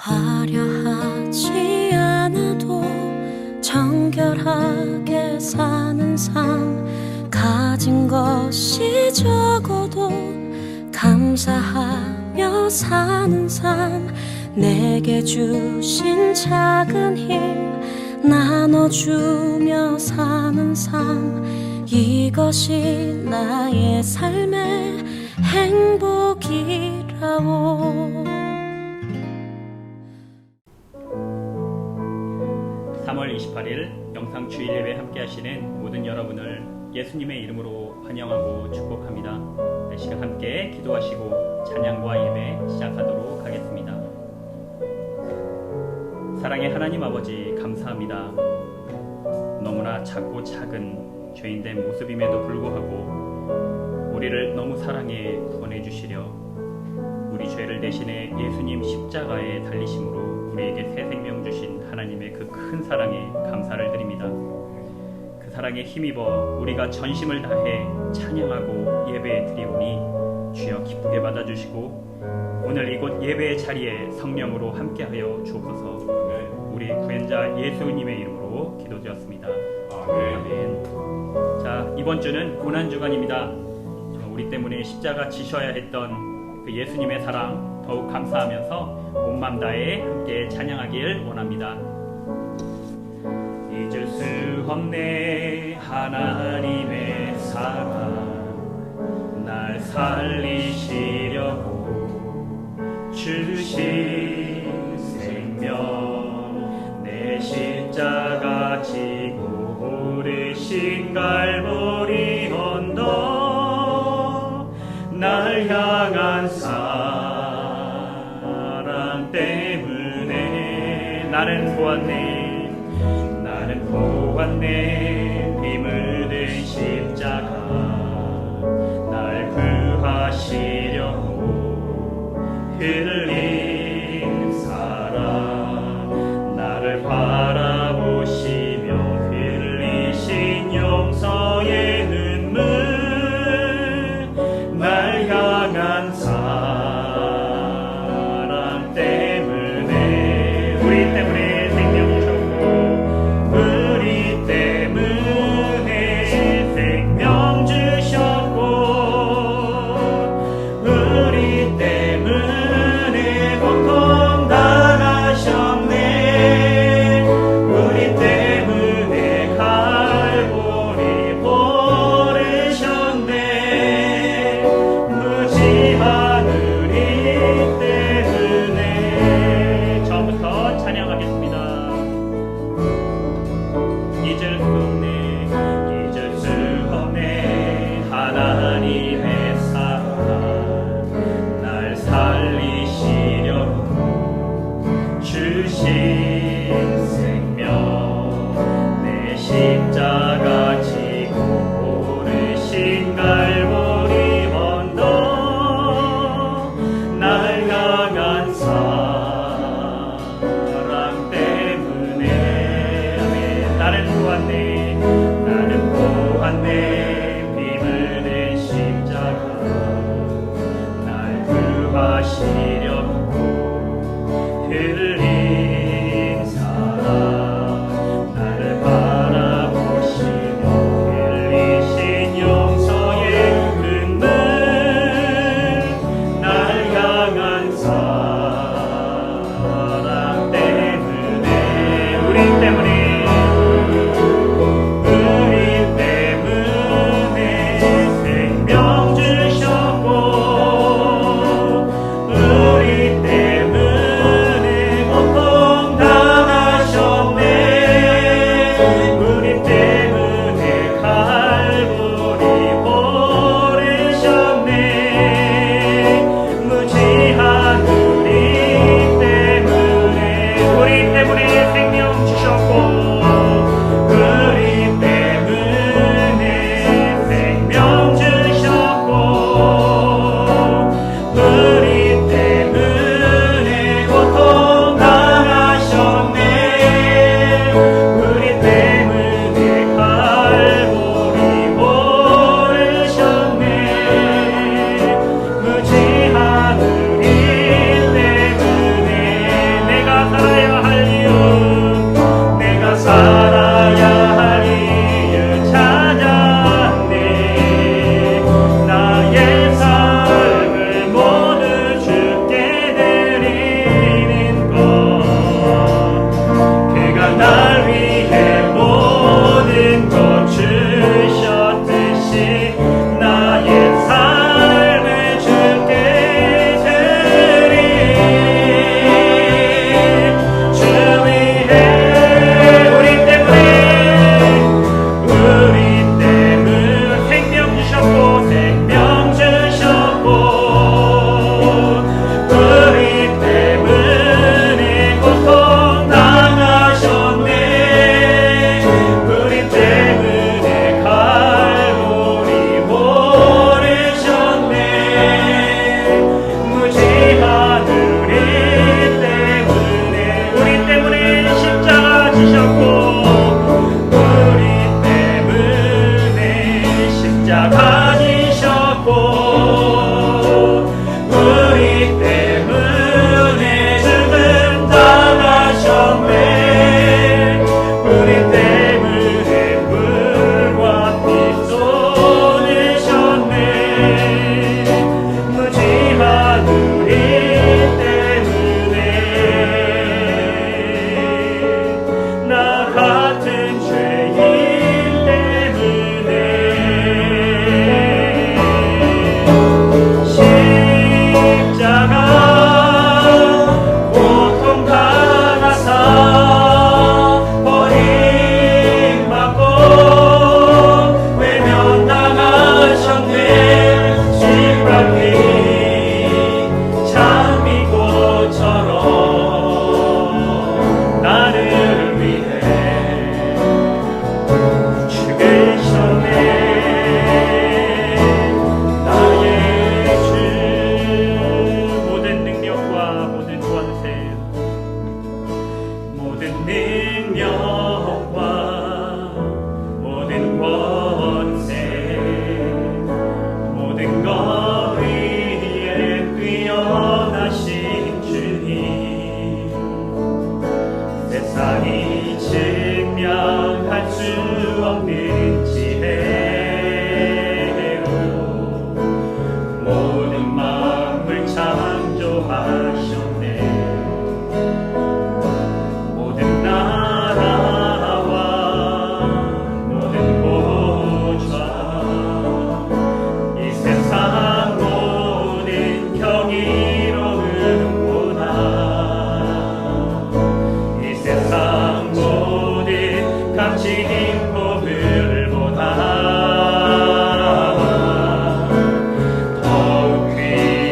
화려하지 않아도 정결하게 사는 삶, 가진 것이 적어도 감사하며 사는 삶, 내게 주신 작은 힘 나눠주며 사는 삶, 이것이 나의 삶의 행복이라오. 3월 28일 영상 주일 예배 함께 하시는 모든 여러분을 예수님의 이름으로 환영하고 축복합니다. 이 시간 함께 기도하시고 찬양과 예배 시작하도록 하겠습니다. 사랑의 하나님 아버지, 감사합니다. 너무나 작고 작은 죄인된 모습임에도 불구하고 우리를 너무 사랑해 구원해 주시려 우리 죄를 대신해 예수님 십자가에 달리심으로 우리에게 새 생명 주신 하나님의 그 큰 사랑에 감사를 드립니다. 그 사랑에 힘입어 우리가 전심을 다해 찬양하고 예배에 드리오니 주여 기쁘게 받아주시고 오늘 이곳 예배의 자리에 성령으로 함께하여 주옵소서. 우리 구원자 예수님의 이름으로 기도드렸습니다. 아멘. 자, 이번 주는 고난주간입니다. 우리 때문에 십자가 지셔야 했던 그 예수님의 사랑 더욱 감사하면서 온 맘 다해 함께 찬양하길 원합니다. 잊을 수 없네 하나님의 사랑, 날 살리시려고 주신 생명, 내 십자가 지고 오르신 갈보리 언덕, 날 향한 사랑 때문에 나는 보았네 힘을 든 십자가, 날 구하시려고 흘린 사랑, 나를 바라보시며 흘리신 용서의 눈물, 날 향한 사랑 때문에, 우리 때문에 생명 주셨고 우리 때문에 생명 주셨고 우리 때문에 고통 당하셨네, 우리 때문에 갈보리 오르셨네, 무지한 우리 때문에. 처음부터 찬양하겠습니다. 잊을 수 없네 하나님의 사랑, 날 살리시려고 주신 생명, 내 십자가 지고 오르신 갈보리 언덕, 날 향한 사랑 때문에. 아멘. 나는 보았네 힘을 낸 십자가, 날 구하시려고 흘린 사랑, 나를 바라보시며 흘리신 용서의 눈물, 날 향한 사랑 때문에. 우리 때문에 생명 주셨고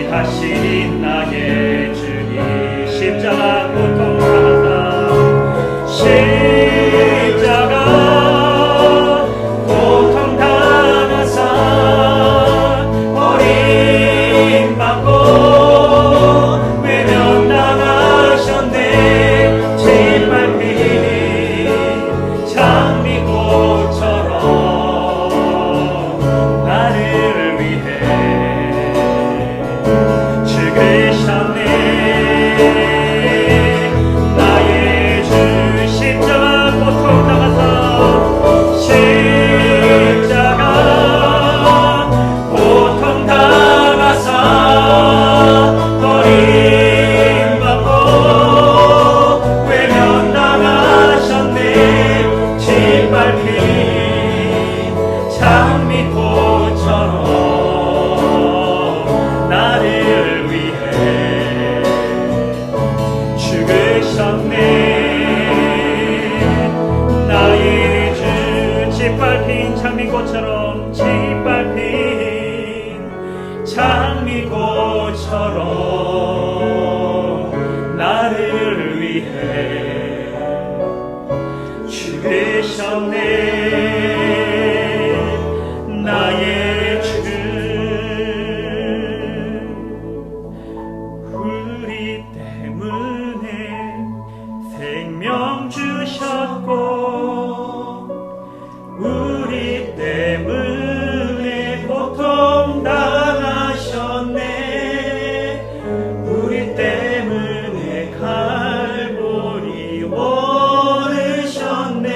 위하시니 나의 주님 십자가 고통 당하사 십자가 고통 당하사 버림받고 외면당하셨네 짓밟히니 장미꽃처럼 나를 위해 죽으셨네 나의 주 십자가 고통 당하사 십자가 고통 당하사 버림받고 외면당하셨네 짓밟힌 장미꽃처럼 나를 위해 죽으셨네 나의 주 짓밟힌 장미꽃처럼 짓밟힌 장미꽃처럼 나를 위해 죽으셨네 나의 주 우리 때문에 생명 주셨고 우리 때문에 고통 당하셨네 우리 때문에 갈보리 오르셨네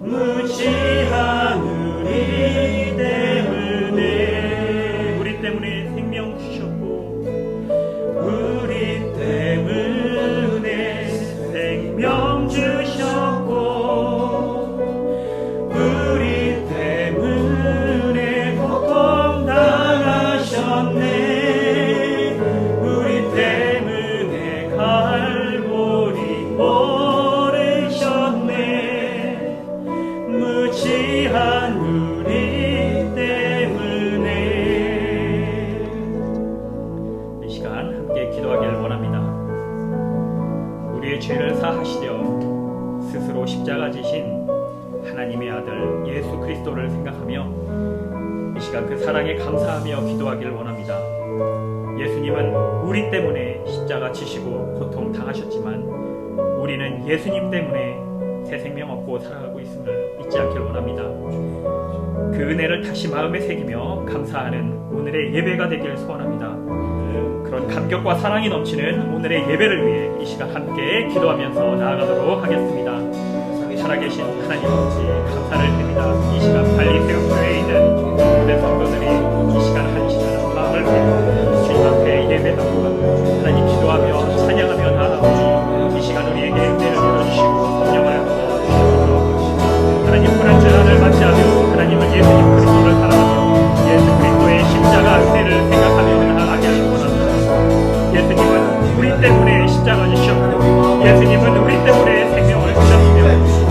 무지한 우리 때문에 생명 주셨고 우리 때문에 생명 주셨고 우리 때문에 고통 당하셨네 우리 때문에 갈보리 오르셨네 무지한 우리 때문에 이 시간 함께 기도하기를 원합니다. 우리의 죄를 사하시려 스스로 십자가 지신 하나님의 아들 예수 그리스도를 생각하며 이 시간 그 사랑에 감사하며 기도하기를 원합니다. 예수님은 우리 때문에 십자가 지시고 고통 당하셨지만 우리는 예수님 때문에 새 생명 얻고 살아가고 있음을 잊지 않기를 원합니다. 그 은혜를 다시 마음에 새기며 감사하는 오늘의 예배가 되길 소원합니다. 그런 감격과 사랑이 넘치는 오늘의 예배를 위해 이 시간 함께 기도하면서 나아가도록 하겠습니다. 살아계신 하나님 아버지 감사를 드립니다. 이 시간 발리새우교회에 있는 모든 성도들이 이 시간 한 시간은 마음을 비우고 주님 앞에 예배하고 하나님 기도하며 찬양하며 나아가오니 이 시간 우리에게 은혜를 주시고 성령을 부어주시옵소서. 하나님 불안전함을 맞이하며 하나님은 예수님 그리스도를 사랑하며 예수 그리스도의 십자가 은혜를 생각하며 나아가게 하시고 원합니다. 예수님은 우리 때문에 십자가 지셨고 예수님은 우리 때문에 생명을 주셨으며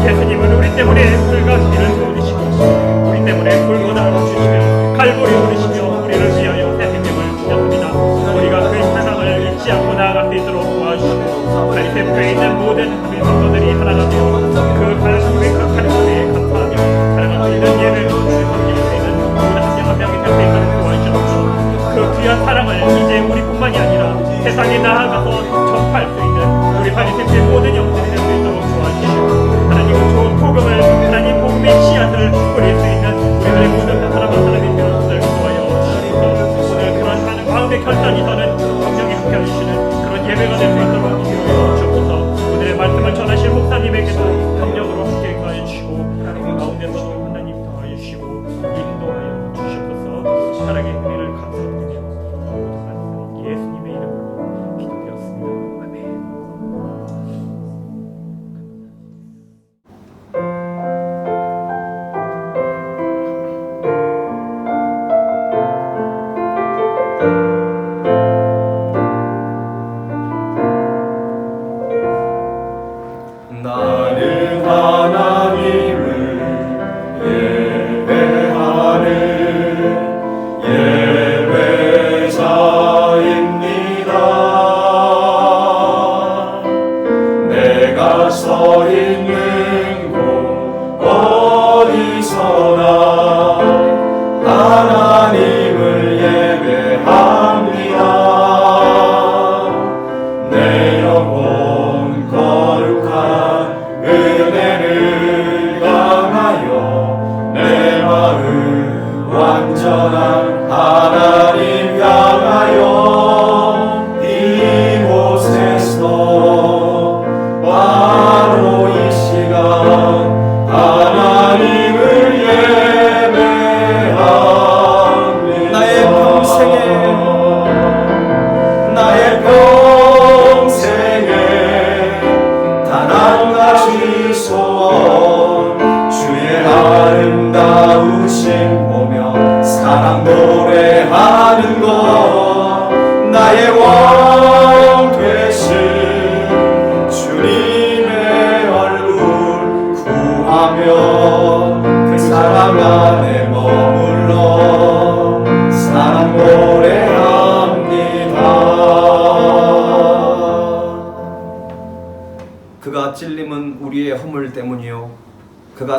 예수님은 우리 때문에 불과 길을 보내시고 우리 때문에 불보다 주시며 갈보리 오르시며 우리를 위하여 새 생명을 주셨습니다. 우리가 그 사랑을 잊지 않고 나아갈 수 있도록 도와주시고 발리새우교회에 있는 모든 우리 성도들이 하나가 되어 그 하나님에 감사하며 사랑하고 있는 예를 섬기는 모든 한 명 한 명이 될 수 있도록 도와주시옵소서. 그 귀한 사랑을 이제 우리뿐만이 아니라 세상에 나아가서 전파할 수 있는 우리 발리새우교회 모든 영혼들이 될 수 있도록 도와주시고 하나님은 좋은 복음을 하나님 복음의 씨앗을 뿌릴 수 있는 우리들의 모든 사람과 사람이 되는 것을 도와여 주시옵소서. 오늘 그런 하는 마음의 결단이 서는 성령이 함께해 주시는 그런 예배가 될 수 있도록 인도하여 주옵소서. 오늘의 말씀을 전하실 목사님에게도 성령으로 함께 하여 주시고 가운데서도 하나님 더하여 주시고 인도하여 주시옵소서. 사랑의 은혜를 감사드리며 모든 말씀 예수님의 이름으로 기도드렸습니다. 아멘. 나는 하나님을 예배하는 예배자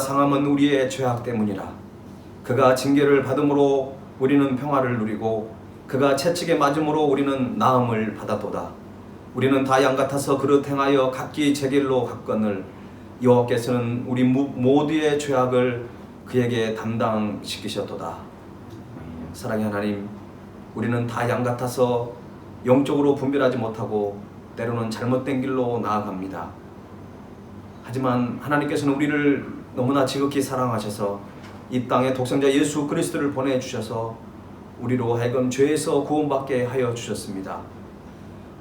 상함은 우리의 죄악 때문이라. 그가 징계를 받음으로 우리는 평화를 누리고 그가 채찍에 맞음으로 우리는 나음을 받았도다. 우리는 다 양 같아서 그릇 행하여 각기 제 길로 갔거늘 여호와께서는 우리 모두의 죄악을 그에게 담당시키셨도다. 사랑의 하나님, 우리는 다 양 같아서 영적으로 분별하지 못하고 때로는 잘못된 길로 나아갑니다. 하지만 하나님께서는 우리를 너무나 지극히 사랑하셔서 이 땅에 독생자 예수 그리스도를 보내주셔서 우리로 하여금 죄에서 구원받게 하여 주셨습니다.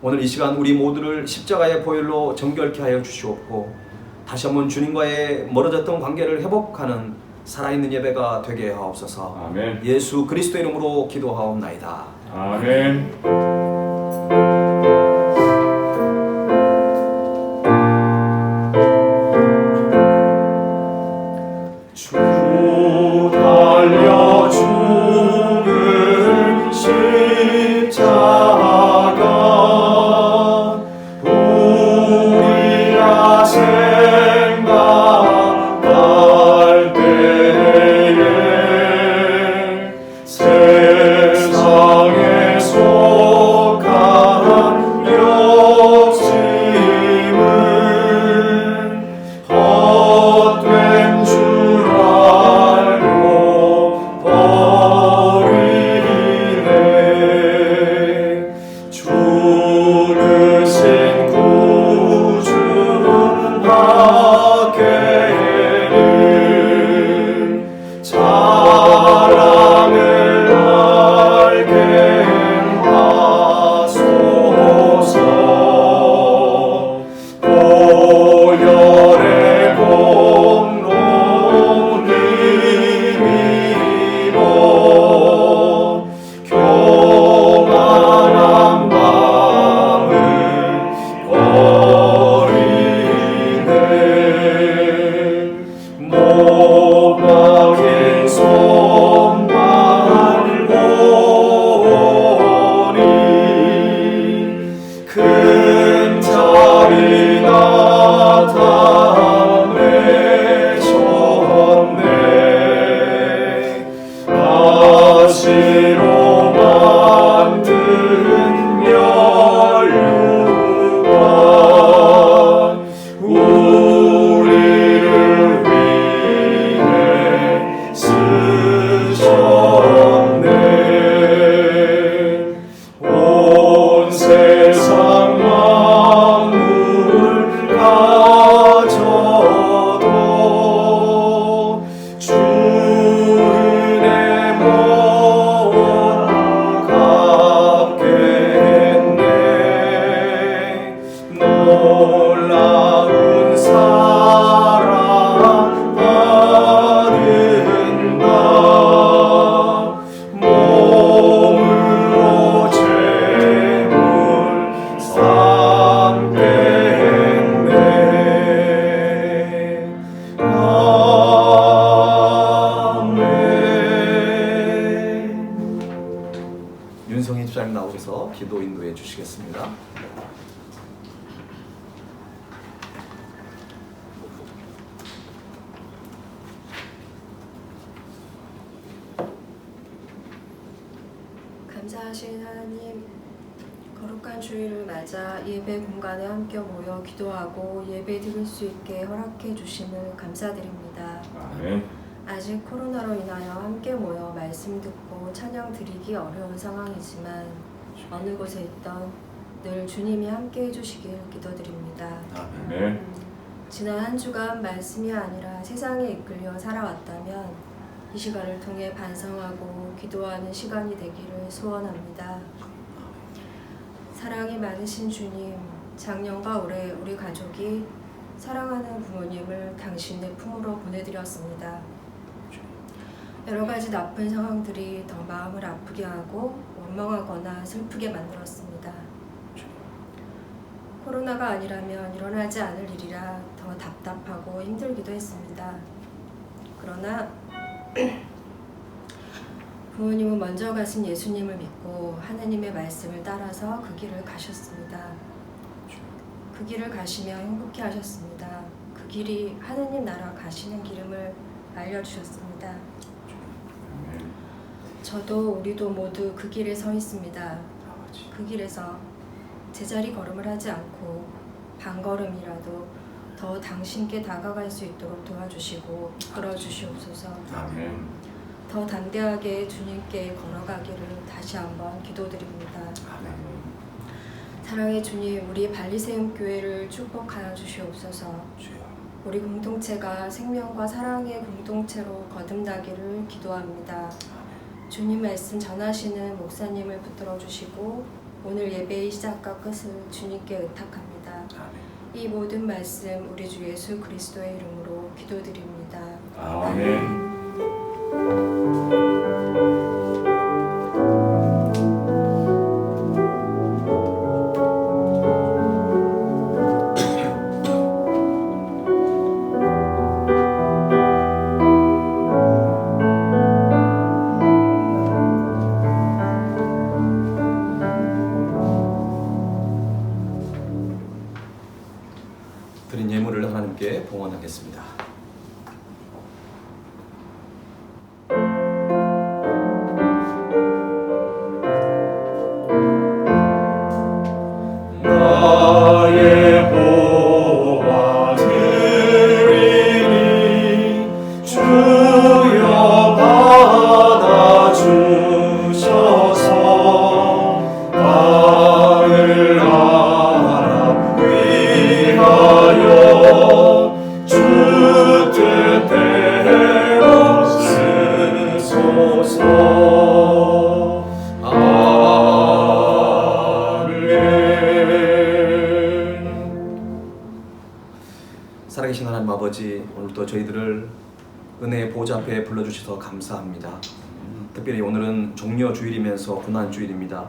오늘 이 시간 우리 모두를 십자가의 보혈로 정결케 하여 주시옵고 다시 한번 주님과의 멀어졌던 관계를 회복하는 살아있는 예배가 되게 하옵소서. 아멘. 예수 그리스도 이름으로 기도하옵나이다. 아멘. 주 달려 죽은 십자가 우리가 생각할 때에 세상에 속한 욕심은 헛된 줄 알고 버리네. 주는 신 구주 밖에는 자랑을 알게 하소서. 보혈의 공로를 믿어 교만한 마음을 버리네. 못 박힌 손발 보니 큰 자비 나타내셨네. 가시로 만든 면류관 우리를 위해 쓰셨네. 온 세상 만물 가져도 주 은혜 못 갚겠네. 놀라운 사랑 받은다. 몸으로 죄물 삼겠네. 아멘. 윤성희 집사님 나오셔서 기도 인도해 주시겠습니다. 감사하신 하나님, 거룩한 주일을 맞아 예배 공간에 함께 모여 기도하고 예배 드릴 수 있게 허락해 주심을 감사드립니다. 아멘. 아직 코로나로 인하여 함께 모여 말씀 듣고 찬양 드리기 어려운 상황이지만 어느 곳에 있던 늘 주님이 함께 해주시길 기도드립니다. 아멘. 지난 한 주간 말씀이 아니라 세상에 이끌려 살아왔다면 이 시간을 통해 반성하고 기도하는 시간이 되기를 소원합니다. 사랑이 많으신 주님, 작년과 올해 우리 가족이 사랑하는 부모님을 당신의 품으로 보내드렸습니다. 여러 가지 나쁜 상황들이 더 마음을 아프게 하고 원망하거나 슬프게 만들었습니다. 코로나가 아니라면 일어나지 않을 일이라 더 답답하고 힘들기도 했습니다. 그러나 부모님은 먼저 가신 예수님을 믿고 하나님의 말씀을 따라서 그 길을 가셨습니다. 그 길을 가시며 행복해 하셨습니다. 그 길이 하느님 나라 가시는 길임을 알려주셨습니다. 저도 우리도 모두 그 길에 서 있습니다. 그 길에서 제자리 걸음을 하지 않고 반걸음이라도 더 당신께 다가갈 수 있도록 도와주시고 이끌어 주시옵소서. 더 담대하게 주님께 걸어가기를 다시 한번 기도드립니다. 사랑의 주님, 우리 발리세움 교회를 축복하여 주시옵소서. 우리 공동체가 생명과 사랑의 공동체로 거듭나기를 기도합니다. 주님 말씀 전하시는 목사님을 붙들어 주시고 오늘 예배의 시작과 끝을 주님께 의탁합니다. 이 모든 말씀 우리 주 예수 그리스도의 이름으로 기도드립니다. 아멘. 드린 예물을 하나님께 봉헌하겠습니다. 나의 보화 드리니 주여 받아주셔서 나를 알아 위하여 주 뜻대로 쓰소서. 살아계신 하나님 아버지, 오늘도 저희들을 은혜의 보좌 앞에 불러주셔서 감사합니다. 특별히 오늘은 종려 주일이면서 고난 주일입니다.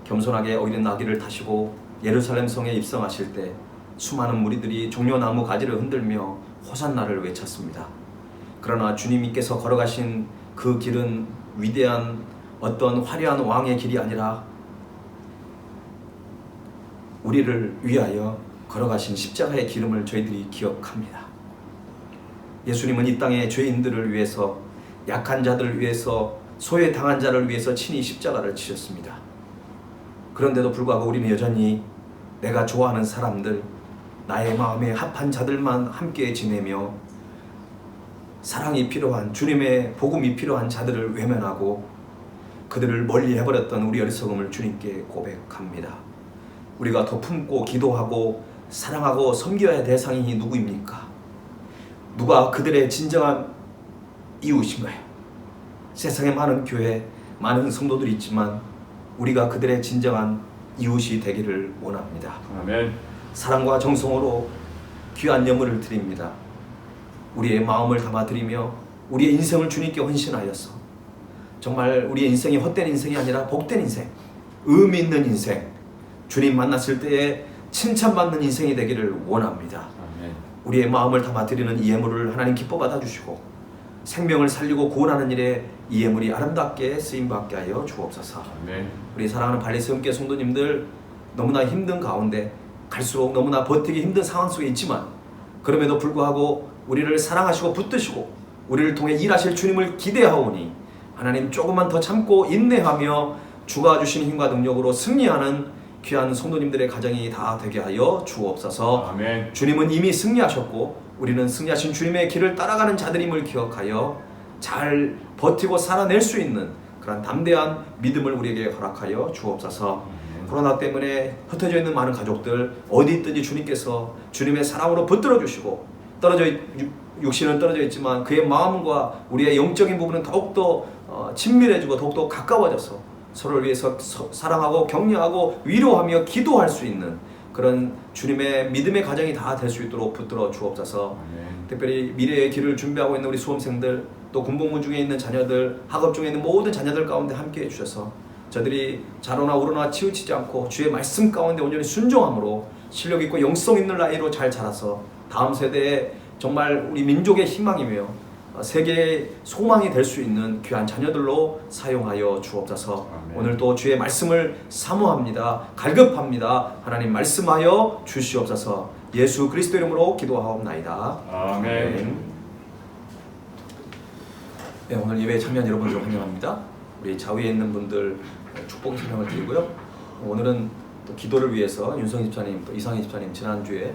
겸손하게 어린 아기를 타시고 예루살렘 성에 입성하실 때 수많은 무리들이 종려나무 가지를 흔들며 호산나를 외쳤습니다. 그러나 주님께서 걸어가신 그 길은 위대한 어떤 화려한 왕의 길이 아니라 우리를 위하여 걸어가신 십자가의 기름을 저희들이 기억합니다. 예수님은 이 땅의 죄인들을 위해서, 약한 자들을 위해서, 소외당한 자를 위해서 친히 십자가를 지셨습니다. 그런데도 불구하고 우리는 여전히 내가 좋아하는 사람들, 나의 마음에 합한 자들만 함께 지내며 사랑이 필요한, 주님의 복음이 필요한 자들을 외면하고 그들을 멀리 해버렸던 우리 어리석음을 주님께 고백합니다. 우리가 더 품고 기도하고 사랑하고 섬겨야 할 대상이 누구입니까? 누가 그들의 진정한 이웃인가요? 세상에 많은 교회, 많은 성도들이 있지만 우리가 그들의 진정한 이웃이 되기를 원합니다. 아멘. 사랑과 정성으로 귀한 예물을 드립니다. 우리의 마음을 담아드리며 우리의 인생을 주님께 헌신하여서 정말 우리의 인생이 헛된 인생이 아니라 복된 인생, 의미 있는 인생, 주님 만났을 때에 칭찬받는 인생이 되기를 원합니다. 아멘. 우리의 마음을 담아드리는 이 예물을 하나님 기뻐 받아주시고 생명을 살리고 구원하는 일에 이 예물이 아름답게 쓰임받게 하여 주옵소서. 아멘. 우리 사랑하는 발리세움교회 성도님들, 너무나 힘든 가운데 갈수록 너무나 버티기 힘든 상황 속에 있지만 그럼에도 불구하고 우리를 사랑하시고 붙드시고 우리를 통해 일하실 주님을 기대하오니 하나님 조금만 더 참고 인내하며 주가 주신 힘과 능력으로 승리하는 귀한 성도님들의 가정이 다 되게 하여 주옵소서. 아멘. 주님은 이미 승리하셨고 우리는 승리하신 주님의 길을 따라가는 자들임을 기억하여 잘 버티고 살아낼 수 있는 그런 담대한 믿음을 우리에게 허락하여 주옵소서. 코로나 때문에 흩어져 있는 많은 가족들 어디 있든지 주님께서 주님의 사랑으로 붙들어 주시고 육신은 떨어져 있지만 그의 마음과 우리의 영적인 부분은 더욱더 친밀해지고 더욱더 가까워져서 서로를 위해서 사랑하고 격려하고 위로하며 기도할 수 있는 그런 주님의 믿음의 가정이 다 될 수 있도록 붙들어 주옵소서. 특별히 미래의 길을 준비하고 있는 우리 수험생들, 또 군복무 중에 있는 자녀들, 학업 중에 있는 모든 자녀들 가운데 함께해 주셔서 저들이 자로나 우로나 치우치지 않고 주의 말씀 가운데 온전히 순종함으로 실력 있고 영성 있는 나이로 잘 자라서 다음 세대에 정말 우리 민족의 희망이며 세계의 소망이 될 수 있는 귀한 자녀들로 사용하여 주옵소서. 아멘. 오늘도 주의 말씀을 사모합니다. 갈급합니다. 하나님 말씀하여 주시옵소서. 예수 그리스도 이름으로 기도하옵나이다. 아멘. 네, 오늘 예배에 참여한 여러분들 환영합니다. 우리 좌우에 있는 분들 축복 설명을 드리고요. 오늘은 또 기도를 위해서 윤성희 집사님, 또 이상희 집사님 지난주에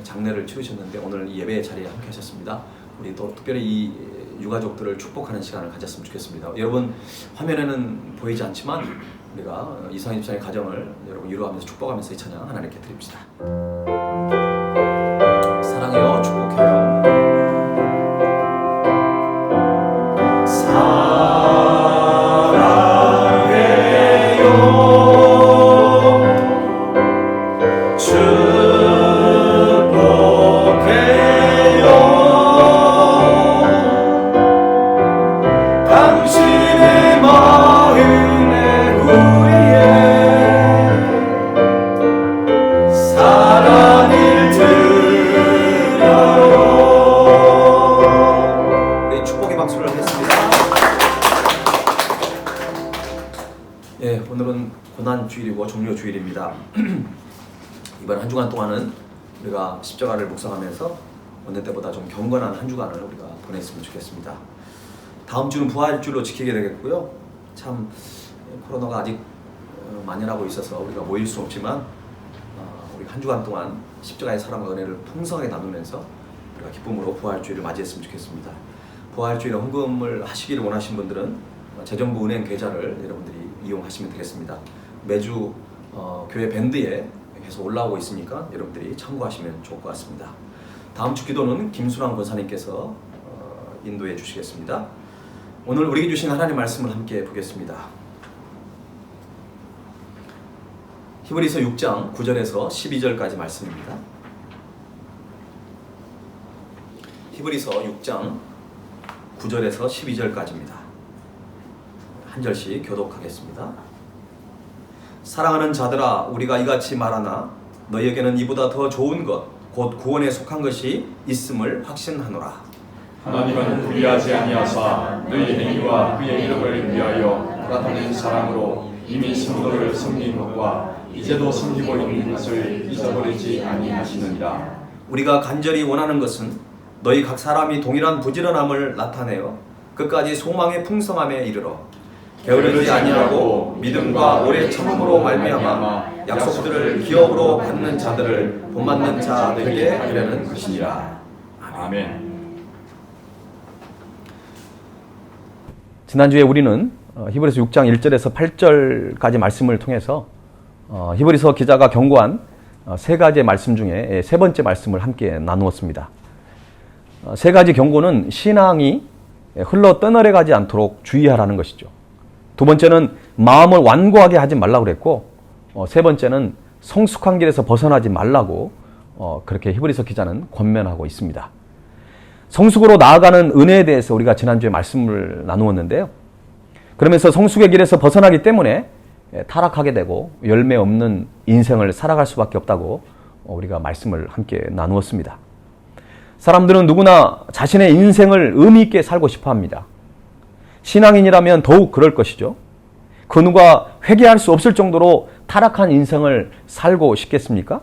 장례를 치르셨는데 오늘 이 예배의 자리에 함께 하셨습니다. 우리 또 특별히 이 유가족들을 축복하는 시간을 가졌으면 좋겠습니다. 여러분 화면에는 보이지 않지만 우리가 이상희 집사님 가정을 여러분 위로하면서 축복하면서 이 찬양 하나님께 드립시다. 사랑해요, 축복해요. 주일이고 종료 주일입니다. 이번 한 주간 동안은 우리가 십자가를 묵상하면서 어느 때보다 좀 경건한 한 주간을 우리가 보냈으면 좋겠습니다. 다음 주는 부활주일로 지키게 되겠고요. 참 코로나가 아직 만연하고 있어서 우리가 모일 수 없지만 우리 한 주간 동안 십자가의 사랑과 은혜를 풍성하게 나누면서 우리가 기쁨으로 부활주일을 맞이했으면 좋겠습니다. 부활주일에 헌금을 하시기를 원하신 분들은 재정부 은행 계좌를 여러분들이 이용하시면 되겠습니다. 매주 교회 밴드에 계속 올라오고 있으니까 여러분들이 참고하시면 좋을 것 같습니다. 다음 주 기도는 김순환 권사님께서 인도해 주시겠습니다. 오늘 우리에게 주신 하나님 말씀을 함께 보겠습니다. 히브리서 6장 9절에서 12절까지 말씀입니다. 히브리서 6장 9절에서 12절까지입니다. 한 절씩 교독하겠습니다. 사랑하는 자들아, 우리가 이같이 말하나 너희에게는 이보다 더 좋은 것, 곧 구원에 속한 것이 있음을 확신하노라. 하나님은 불의하지 아니하사 너희 행위와 그의 이름을 위하여 나타낸 사랑으로 이미 성도를 섬긴 것과 이제도 섬기고 있는 것을 잊어버리지 아니하시느니라. 우리가 간절히 원하는 것은 너희 각 사람이 동일한 부지런함을 나타내어 끝까지 소망의 풍성함에 이르러 게으르지 아니하고 믿음과 오래 참음으로 말미암아 약속들을 기업으로 받는 자들을 본받는 자 되게 하려는 것이니라. 아멘. 지난주에 우리는 히브리서 6장 1절에서 8절까지 말씀을 통해서 히브리서 기자가 경고한 세 가지의 말씀 중에 세 번째 말씀을 함께 나누었습니다. 세 가지 경고는 신앙이 흘러 떠내려 가지 않도록 주의하라는 것이죠. 두 번째는 마음을 완고하게 하지 말라고 그랬고, 세 번째는 성숙한 길에서 벗어나지 말라고 그렇게 히브리서 기자는 권면하고 있습니다. 성숙으로 나아가는 은혜에 대해서 우리가 지난주에 말씀을 나누었는데요. 그러면서 성숙의 길에서 벗어나기 때문에 타락하게 되고 열매 없는 인생을 살아갈 수밖에 없다고 우리가 말씀을 함께 나누었습니다. 사람들은 누구나 자신의 인생을 의미 있게 살고 싶어 합니다. 신앙인이라면 더욱 그럴 것이죠. 그 누가 회개할 수 없을 정도로 타락한 인생을 살고 싶겠습니까?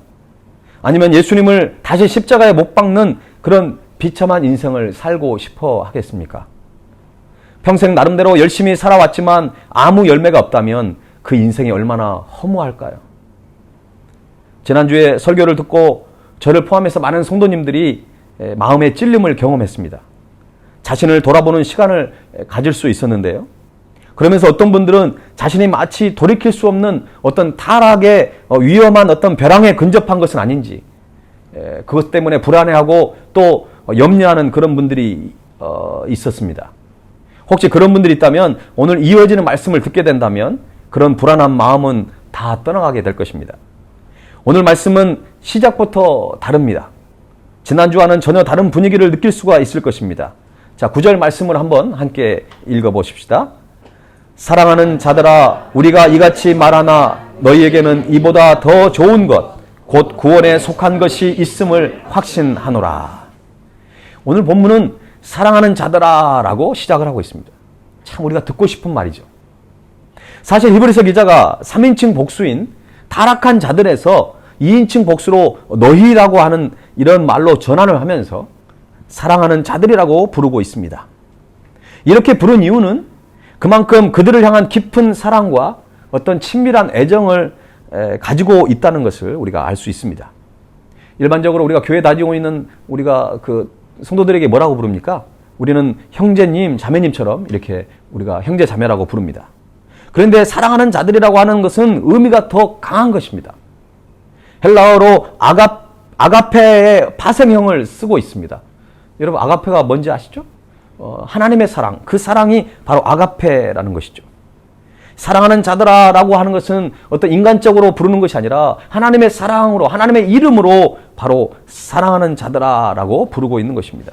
아니면 예수님을 다시 십자가에 못 박는 그런 비참한 인생을 살고 싶어 하겠습니까? 평생 나름대로 열심히 살아왔지만 아무 열매가 없다면 그 인생이 얼마나 허무할까요? 지난주에 설교를 듣고 저를 포함해서 많은 성도님들이 마음의 찔림을 경험했습니다. 자신을 돌아보는 시간을 가질 수 있었는데요. 그러면서 어떤 분들은 자신이 마치 돌이킬 수 없는 어떤 타락의 위험한 어떤 벼랑에 근접한 것은 아닌지 그것 때문에 불안해하고 또 염려하는 그런 분들이 있었습니다. 혹시 그런 분들이 있다면 오늘 이어지는 말씀을 듣게 된다면 그런 불안한 마음은 다 떠나가게 될 것입니다. 오늘 말씀은 시작부터 다릅니다. 지난주와는 전혀 다른 분위기를 느낄 수가 있을 것입니다. 자, 9절 말씀을 한번 함께 읽어보십시다. 사랑하는 자들아, 우리가 이같이 말하나 너희에게는 이보다 더 좋은 것, 곧 구원에 속한 것이 있음을 확신하노라. 오늘 본문은 사랑하는 자들아 라고 시작을 하고 있습니다. 참 우리가 듣고 싶은 말이죠. 사실 히브리서 기자가 3인칭 복수인 타락한 자들에서 2인칭 복수로 너희라고 하는 이런 말로 전환을 하면서 사랑하는 자들이라고 부르고 있습니다. 이렇게 부른 이유는 그만큼 그들을 향한 깊은 사랑과 어떤 친밀한 애정을 가지고 있다는 것을 우리가 알 수 있습니다. 일반적으로 우리가 교회 다니고 있는 우리가 그 성도들에게 뭐라고 부릅니까? 우리는 형제님, 자매님처럼 이렇게 우리가 형제, 자매라고 부릅니다. 그런데 사랑하는 자들이라고 하는 것은 의미가 더 강한 것입니다. 헬라어로 아가페의 파생형을 쓰고 있습니다. 여러분, 아가페가 뭔지 아시죠? 하나님의 사랑, 그 사랑이 바로 아가페라는 것이죠. 사랑하는 자들아라고 하는 것은 어떤 인간적으로 부르는 것이 아니라 하나님의 사랑으로, 하나님의 이름으로 바로 사랑하는 자들아라고 부르고 있는 것입니다.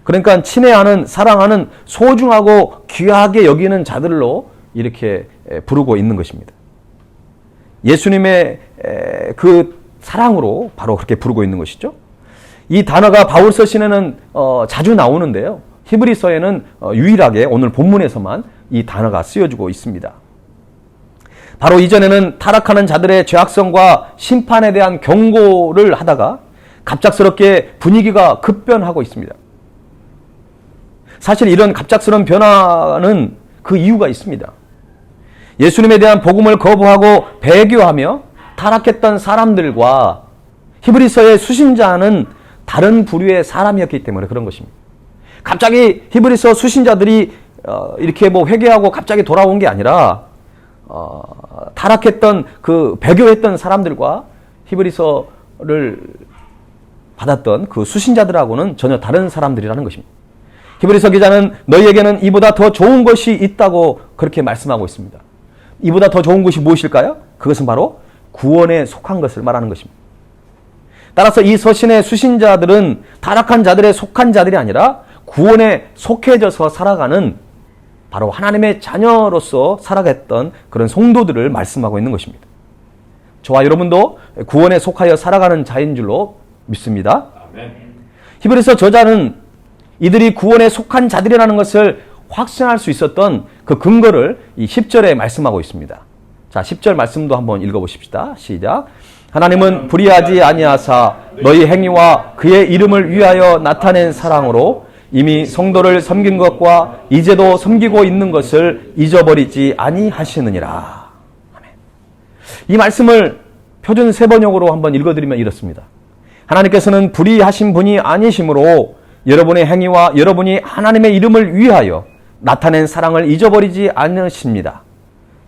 그러니까 친애하는, 사랑하는, 소중하고 귀하게 여기는 자들로 이렇게 부르고 있는 것입니다. 예수님의 그 사랑으로 바로 그렇게 부르고 있는 것이죠. 이 단어가 바울서 시에는 자주 나오는데요. 히브리서에는 유일하게 오늘 본문에서만 이 단어가 쓰여지고 있습니다. 바로 이전에는 타락하는 자들의 죄악성과 심판에 대한 경고를 하다가 갑작스럽게 분위기가 급변하고 있습니다. 사실 이런 갑작스러운 변화는 그 이유가 있습니다. 예수님에 대한 복음을 거부하고 배교하며 타락했던 사람들과 히브리서의 수신자는 다른 부류의 사람이었기 때문에 그런 것입니다. 갑자기 히브리서 수신자들이 이렇게 뭐 회개하고 갑자기 돌아온 게 아니라 타락했던 그 배교했던 사람들과 히브리서를 받았던 그 수신자들하고는 전혀 다른 사람들이라는 것입니다. 히브리서 기자는 너희에게는 이보다 더 좋은 것이 있다고 그렇게 말씀하고 있습니다. 이보다 더 좋은 것이 무엇일까요? 그것은 바로 구원에 속한 것을 말하는 것입니다. 따라서 이 서신의 수신자들은 타락한 자들에 속한 자들이 아니라 구원에 속해져서 살아가는 바로 하나님의 자녀로서 살아갔던 그런 성도들을 말씀하고 있는 것입니다. 저와 여러분도 구원에 속하여 살아가는 자인 줄로 믿습니다. 아멘. 히브리서 저자는 이들이 구원에 속한 자들이라는 것을 확신할 수 있었던 그 근거를 이 10절에 말씀하고 있습니다. 자, 10절 말씀도 한번 읽어보십시다. 시작. 하나님은 불의하지 아니하사 너희 행위와 그의 이름을 위하여 나타낸 사랑으로 이미 성도를 섬긴 것과 이제도 섬기고 있는 것을 잊어버리지 아니하시느니라. 아멘. 이 말씀을 표준 세번역으로 한번 읽어드리면 이렇습니다. 하나님께서는 불의하신 분이 아니시므로 여러분의 행위와 여러분이 하나님의 이름을 위하여 나타낸 사랑을 잊어버리지 않으십니다.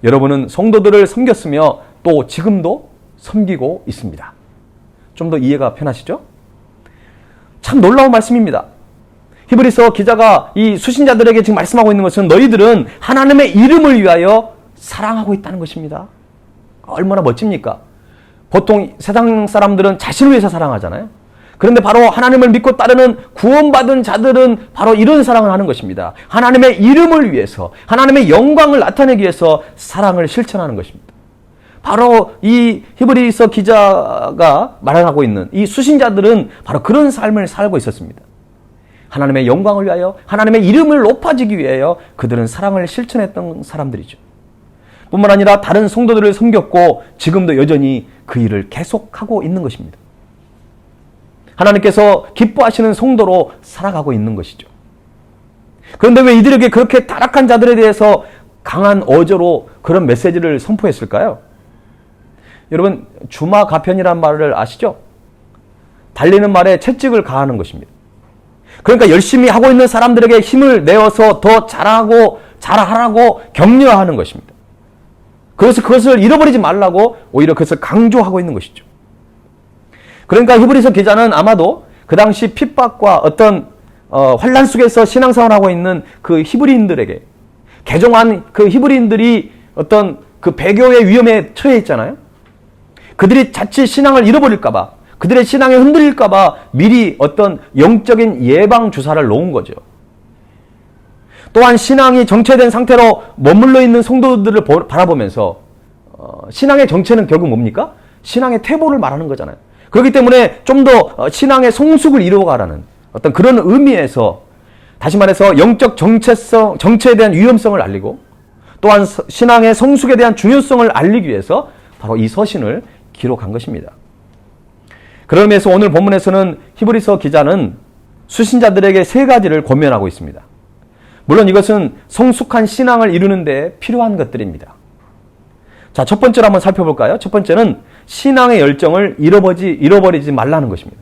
여러분은 성도들을 섬겼으며 또 지금도 섬기고 있습니다. 좀 더 이해가 편하시죠? 참 놀라운 말씀입니다. 히브리서 기자가 이 수신자들에게 지금 말씀하고 있는 것은 너희들은 하나님의 이름을 위하여 사랑하고 있다는 것입니다. 얼마나 멋집니까? 보통 세상 사람들은 자신을 위해서 사랑하잖아요. 그런데 바로 하나님을 믿고 따르는 구원받은 자들은 바로 이런 사랑을 하는 것입니다. 하나님의 이름을 위해서, 하나님의 영광을 나타내기 위해서 사랑을 실천하는 것입니다. 바로 이 히브리서 기자가 말하고 있는 이 수신자들은 바로 그런 삶을 살고 있었습니다. 하나님의 영광을 위하여, 하나님의 이름을 높아지기 위하여 그들은 사랑을 실천했던 사람들이죠. 뿐만 아니라 다른 성도들을 섬겼고 지금도 여전히 그 일을 계속하고 있는 것입니다. 하나님께서 기뻐하시는 성도로 살아가고 있는 것이죠. 그런데 왜 이들에게 그렇게 타락한 자들에 대해서 강한 어조로 그런 메시지를 선포했을까요? 여러분, 주마가편이란 말을 아시죠? 달리는 말에 채찍을 가하는 것입니다. 그러니까 열심히 하고 있는 사람들에게 힘을 내어서 더 잘하라고 격려하는 것입니다. 그래서 그것을 잃어버리지 말라고 오히려 그것을 강조하고 있는 것이죠. 그러니까 히브리서 기자는 아마도 그 당시 핍박과 어떤 환난 속에서 신앙생활을 하고 있는 그 히브리인들에게, 개종한 그 히브리인들이 어떤 그 배교의 위험에 처해 있잖아요. 그들이 자칫 신앙을 잃어버릴까봐, 그들의 신앙이 흔들릴까봐 미리 어떤 영적인 예방 주사를 놓은 거죠. 또한 신앙이 정체된 상태로 머물러 있는 성도들을 바라보면서 신앙의 정체는 결국 뭡니까? 신앙의 퇴보를 말하는 거잖아요. 그렇기 때문에 좀 더 신앙의 성숙을 이루어가라는 어떤 그런 의미에서, 다시 말해서 영적 정체에 대한 위험성을 알리고 또한 신앙의 성숙에 대한 중요성을 알리기 위해서 바로 이 서신을 기록한 것입니다. 그런 의미에서 오늘 본문에서는 히브리서 기자는 수신자들에게 세 가지를 권면하고 있습니다. 물론 이것은 성숙한 신앙을 이루는 데 필요한 것들입니다. 자, 첫 번째로 한번 살펴볼까요? 첫 번째는 신앙의 열정을 잃어버리지 말라는 것입니다.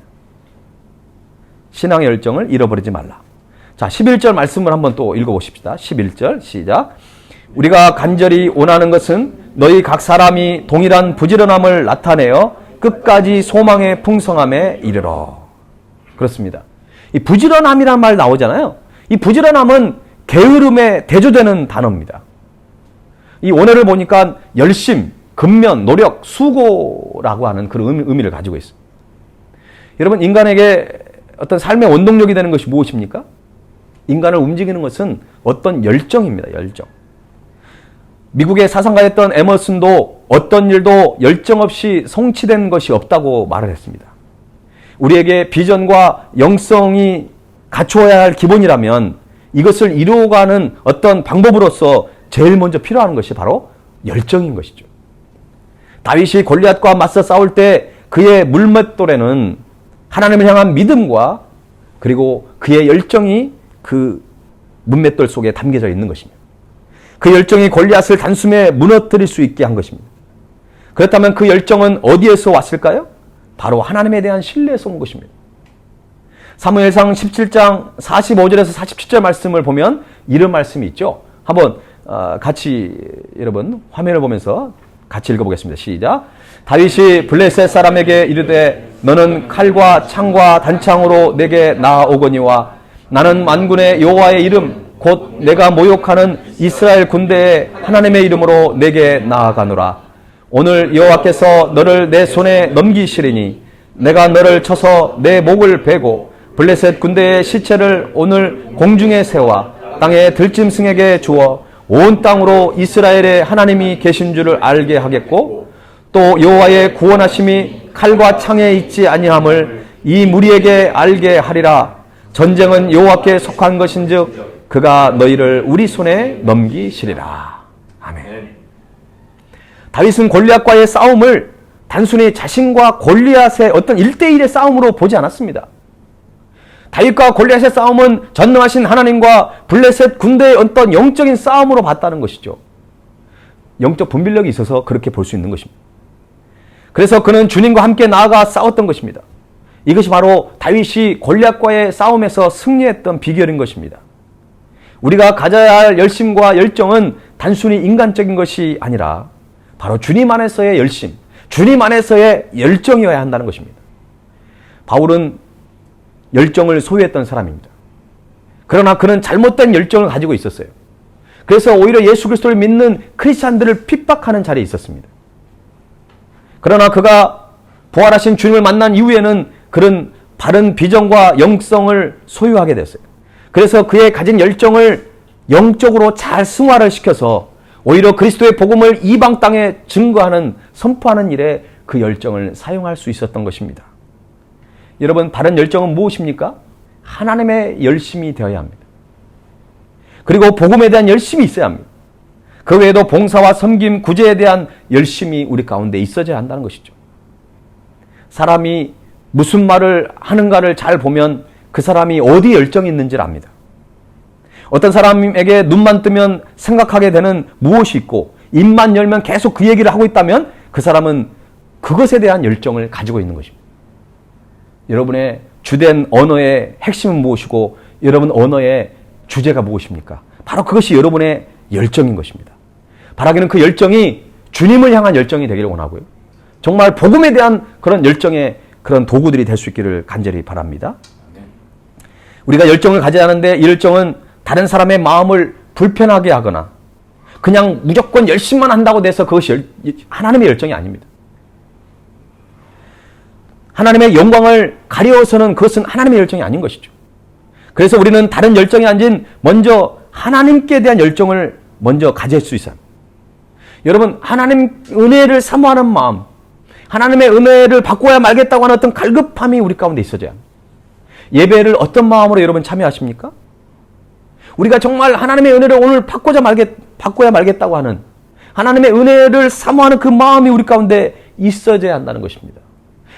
신앙의 열정을 잃어버리지 말라. 자, 11절 말씀을 한번 또 읽어보십시다. 11절 시작. 우리가 간절히 원하는 것은 너희 각 사람이 동일한 부지런함을 나타내어 끝까지 소망의 풍성함에 이르러. 그렇습니다. 이 부지런함이라는 말 나오잖아요. 이 부지런함은 게으름에 대조되는 단어입니다. 이 원어를 보니까 열심, 근면, 노력, 수고라고 하는 그런 의미를 가지고 있습니다. 여러분, 인간에게 어떤 삶의 원동력이 되는 것이 무엇입니까? 인간을 움직이는 것은 어떤 열정입니다. 열정. 미국의 사상가였던 에머슨도 어떤 일도 열정 없이 성취된 것이 없다고 말을 했습니다. 우리에게 비전과 영성이 갖추어야 할 기본이라면 이것을 이루어가는 어떤 방법으로서 제일 먼저 필요한 것이 바로 열정인 것이죠. 다윗이 골리앗과 맞서 싸울 때 그의 물맷돌에는 하나님을 향한 믿음과 그리고 그의 열정이 그 문맷돌 속에 담겨져 있는 것입니다. 그 열정이 골리앗을 단숨에 무너뜨릴 수 있게 한 것입니다. 그렇다면 그 열정은 어디에서 왔을까요? 바로 하나님에 대한 신뢰에서 온 것입니다. 사무엘상 17장 45절에서 47절 말씀을 보면 이런 말씀이 있죠. 한번 같이 여러분 화면을 보면서 같이 읽어보겠습니다. 시작. 다윗이 블레셋 사람에게 이르되 너는 칼과 창과 단창으로 내게 나아오거니와 나는 만군의 여호와의 이름 곧 내가 모욕하는 이스라엘 군대의 하나님의 이름으로 내게 나아가노라. 오늘 여호와께서 너를 내 손에 넘기시리니 내가 너를 쳐서 내 목을 베고 블레셋 군대의 시체를 오늘 공중에 세워 땅의 들짐승에게 주어 온 땅으로 이스라엘의 하나님이 계신 줄을 알게 하겠고 또 여호와의 구원하심이 칼과 창에 있지 아니함을 이 무리에게 알게 하리라. 전쟁은 여호와께 속한 것인즉 그가 너희를 우리 손에 넘기시리라. 아멘. 다윗은 골리앗과의 싸움을 단순히 자신과 골리앗의 어떤 1대1의 싸움으로 보지 않았습니다. 다윗과 골리앗의 싸움은 전능하신 하나님과 블레셋 군대의 어떤 영적인 싸움으로 봤다는 것이죠. 영적 분별력이 있어서 그렇게 볼 수 있는 것입니다. 그래서 그는 주님과 함께 나아가 싸웠던 것입니다. 이것이 바로 다윗이 골리앗과의 싸움에서 승리했던 비결인 것입니다. 우리가 가져야 할 열심과 열정은 단순히 인간적인 것이 아니라 바로 주님 안에서의 열심, 주님 안에서의 열정이어야 한다는 것입니다. 바울은 열정을 소유했던 사람입니다. 그러나 그는 잘못된 열정을 가지고 있었어요. 그래서 오히려 예수 그리스도를 믿는 크리스찬들을 핍박하는 자리에 있었습니다. 그러나 그가 부활하신 주님을 만난 이후에는 그런 바른 비전과 영성을 소유하게 됐어요. 그래서 그의 가진 열정을 영적으로 잘 승화를 시켜서 오히려 그리스도의 복음을 이방 땅에 증거하는, 선포하는 일에 그 열정을 사용할 수 있었던 것입니다. 여러분, 바른 열정은 무엇입니까? 하나님의 열심이 되어야 합니다. 그리고 복음에 대한 열심이 있어야 합니다. 그 외에도 봉사와 섬김, 구제에 대한 열심이 우리 가운데 있어져야 한다는 것이죠. 사람이 무슨 말을 하는가를 잘 보면 그 사람이 어디 열정이 있는지를 압니다. 어떤 사람에게 눈만 뜨면 생각하게 되는 무엇이 있고 입만 열면 계속 그 얘기를 하고 있다면 그 사람은 그것에 대한 열정을 가지고 있는 것입니다. 여러분의 주된 언어의 핵심은 무엇이고 여러분 언어의 주제가 무엇입니까? 바로 그것이 여러분의 열정인 것입니다. 바라기는 그 열정이 주님을 향한 열정이 되기를 원하고요. 정말 복음에 대한 그런 열정의 그런 도구들이 될 수 있기를 간절히 바랍니다. 우리가 열정을 가져야 하는데 이 열정은 다른 사람의 마음을 불편하게 하거나 그냥 무조건 열심만 한다고 돼서 그것이 하나님의 열정이 아닙니다. 하나님의 영광을 가려워서는 그것은 하나님의 열정이 아닌 것이죠. 그래서 우리는 다른 열정이 아닌 먼저 하나님께 대한 열정을 먼저 가질 수 있어요. 여러분, 하나님 은혜를 사모하는 마음, 하나님의 은혜를 바꿔야 말겠다고 하는 어떤 갈급함이 우리 가운데 있어져야 합니다. 예배를 어떤 마음으로 여러분 참여하십니까? 우리가 정말 하나님의 은혜를 오늘 바꿔야 말겠다고 하는 하나님의 은혜를 사모하는 그 마음이 우리 가운데 있어져야 한다는 것입니다.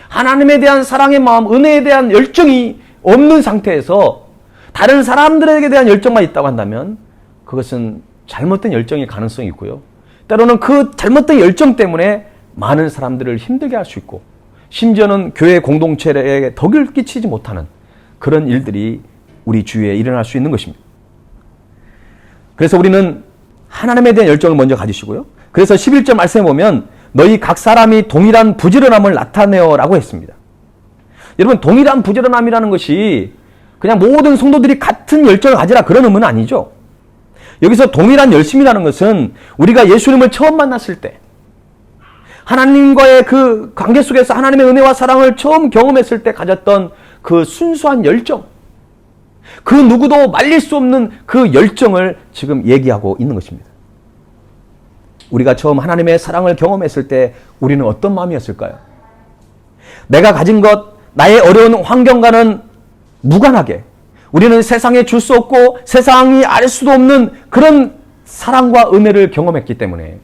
하나님에 대한 사랑의 마음, 은혜에 대한 열정이 없는 상태에서 다른 사람들에게 대한 열정만 있다고 한다면 그것은 잘못된 열정일 가능성이 있고요. 때로는 그 잘못된 열정 때문에 많은 사람들을 힘들게 할 수 있고 심지어는 교회 공동체에 덕을 끼치지 못하는 그런 일들이 우리 주위에 일어날 수 있는 것입니다. 그래서 우리는 하나님에 대한 열정을 먼저 가지시고요. 그래서 11절 말씀에 보면 너희 각 사람이 동일한 부지런함을 나타내어라고 했습니다. 여러분, 동일한 부지런함이라는 것이 그냥 모든 성도들이 같은 열정을 가지라 그런 의미는 아니죠. 여기서 동일한 열심이라는 것은 우리가 예수님을 처음 만났을 때 하나님과의 그 관계 속에서 하나님의 은혜와 사랑을 처음 경험했을 때 가졌던 그 순수한 열정, 그 누구도 말릴 수 없는 그 열정을 지금 얘기하고 있는 것입니다. 우리가 처음 하나님의 사랑을 경험했을 때 우리는 어떤 마음이었을까요? 내가 가진 것, 나의 어려운 환경과는 무관하게 우리는 세상에 줄 수 없고 세상이 알 수도 없는 그런 사랑과 은혜를 경험했기 때문에